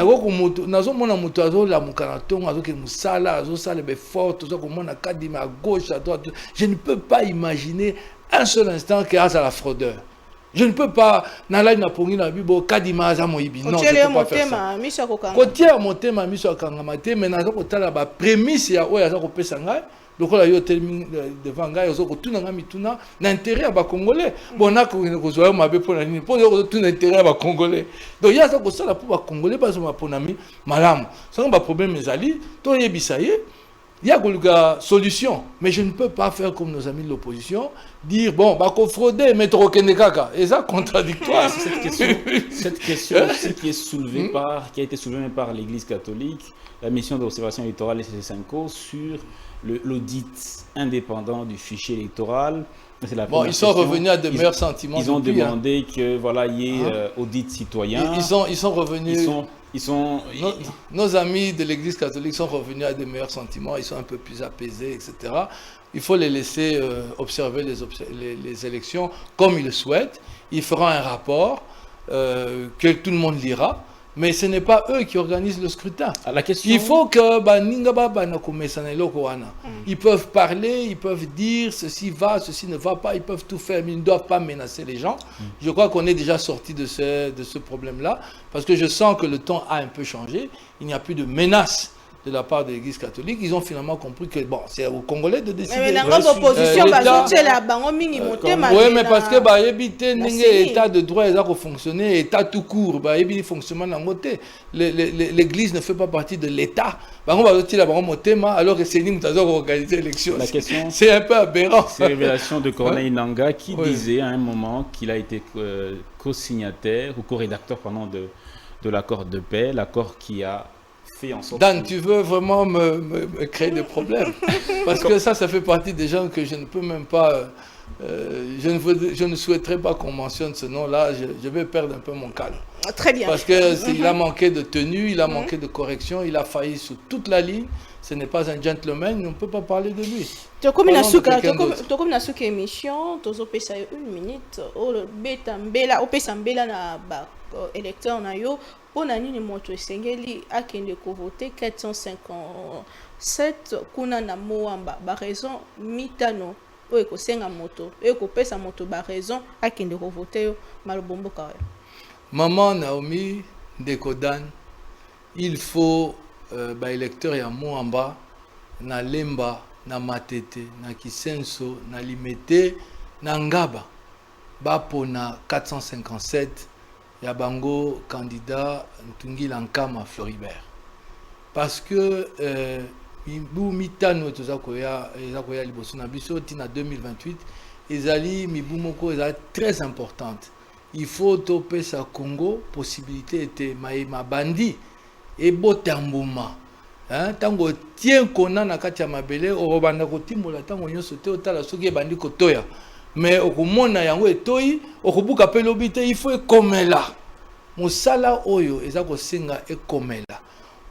C: ne peux pas imaginer un seul instant qu'il y a la fraudeur. Je ne peux pas. Non, je ne peux pas faire ça. Côté à monter ma mission à Kangamate, mais la prémisse il y a donc là yo devant gars yo ko tuna ngami tuna na intérêt ba congolais bon na ko zo ma be pona ni pour yo tuna intérêt ba congolais donc ya ça ko sala pour ba congolais ba zo ma ponami malam ça ba problème ezali to yebisaye il y a une solution, mais je ne peux pas faire comme nos amis de l'opposition, dire bon, bah qu'on frauder, mais trop kaka. Et ça contradictoire.
D: Cette question aussi qui est soulevée qui a été soulevée par l'Église catholique, la mission d'observation électorale SC5O sur l'audit indépendant du fichier électoral.
C: Bon, ils sont revenus à de meilleurs sentiments.
D: Ils ont demandé que voilà, il y ait audit citoyen.
C: Ils sont revenus. Nos amis de l'Église catholique sont revenus à de meilleurs sentiments, ils sont un peu plus apaisés, etc. Il faut les laisser observer les élections comme ils le souhaitent. Ils feront un rapport que tout le monde lira, mais ce n'est pas eux qui organisent le scrutin. Il faut que ils peuvent parler, ils peuvent dire ceci va, ceci ne va pas, ils peuvent tout faire, mais ils ne doivent pas menacer les gens. Je crois qu'on est déjà sorti de ce problème-là, parce que je sens que le temps a un peu changé. Il n'y a plus de menaces de la part de l'Église catholique. Ils ont finalement compris que bon, c'est aux Congolais de décider.
B: Mais l'opposition va sortir la
C: oui, mais parce que bah éviter l'état de droit ils ont fonctionné, état tout court, bah éviter fonctionnement dans côté. L'Église ne fait pas partie de l'État. Bah on va retirer la banque thème alors que c'est nous qui avons organisé l'élection.
D: La question,
C: c'est un peu aberrant.
D: C'est révélation de Corneille Nangaa qui disait à un moment qu'il a été co-signataire ou co-rédacteur de l'accord de paix, l'accord qui a fait en sorte.
C: Dan, tu veux vraiment me créer des problèmes parce que ça fait partie des gens que je ne peux même pas. Je ne souhaiterais pas qu'on mentionne ce nom-là. Je vais perdre un peu mon calme.
B: Très bien.
C: Parce qu'il a manqué de tenue, il a manqué de correction, il a failli sur toute la ligne. Ce n'est pas un gentleman, on ne peut pas parler de lui.
B: Tu as comme une émission, tu as une minute, électeur na yo pour nani moto esengeli akende ko voter 457 kuna na Moamba ba raison mitano o ko senga moto e ko pesa moto ba raison akende ko voter yo malobombo ka.
C: Maman Naomi Dekodan, il faut ba électeur ya Moamba na Lemba na Matete na Kisenso na Limete na Ngaba ba pona 457 ya bango candidat Ntungila Nkama Floribert. Parce que mibu mitano toza koya liboso na biso tina 2028 ezali mibu moko ezali très importante. Il faut toper sa Congo possibilité était maïma bandi et botambuma. Tango tien kona na kati ya mabele orobanda kotimbola tango nyonso te otala soki bandi kotoya. Mais okomona yango etoyi okobuka pe lobite il faut ekomela. Mosala oyo eza kosenga ekomela.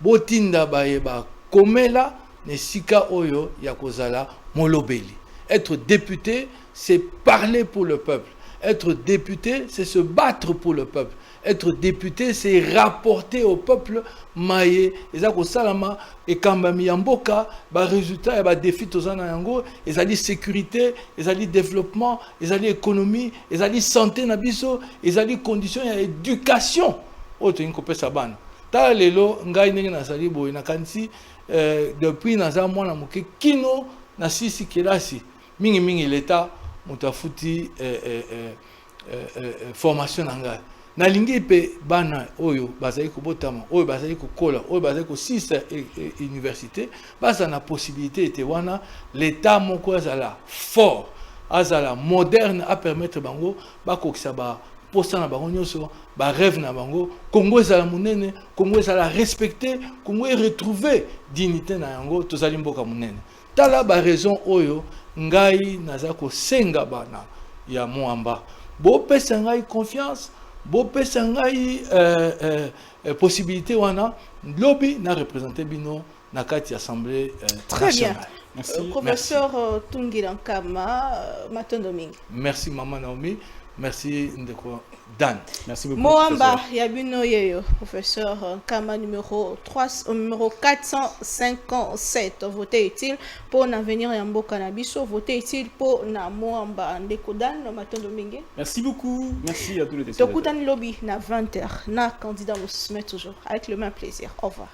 C: Botinda bayeba komela nesika oyo ya kozala molobeli. Être député, c'est parler pour le peuple. Être député, c'est se battre pour le peuple. Être député, c'est rapporter au peuple maye. Ezako salama et kambami yamboka, ba résultat et ba défi tozana yango, ezali sécurité, ezali développement, ezali économie, ezali santé na biso, ezali conditions ya éducation. Oto inko pesa bana. Ta lelo ngai ndenge nazali boye na kanisi depuis naza mwana moke kino na sisi kelasi. Mingi l'état mutafuti formation nanga na lingi pe bana oyo bazali ko botama oyo bazali ko kola oyo bazali ko sisa université basa na possibilité était wana l'état moko azala fort azala moderne à permettre bango ba kokisa ba posa na bango nyonso ba rêve na bango Congo ezala munene Congo ezala respecter Congo retrouver dignité na yango tozali mboka munene tala ba raison oyo ngai nazako senga bana ya Mwamba bo pesa ngai confiance bo pesa ngai possibilité wana lobby na représenter bino na kati assemblée
B: très
C: nationale.
B: Bien.
C: Merci.
B: Professeur Ntungila Nkama Matondo Mingi.
C: Merci maman Naomi, merci Ndeko Dan.
D: Merci beaucoup.
B: Mwamba Yabino Yeyo, professeur Nkama numéro 457. Voté utile pour l'avenir Yambo Cannabiso. Voté utile pour na Mwamba Ndeko Dan Matondo Mingi.
D: Merci beaucoup. Merci à tous les téléspectateurs.
B: Tokutan lobby na 20h. Na candidat Moussoumet toujours avec le même plaisir. Au revoir.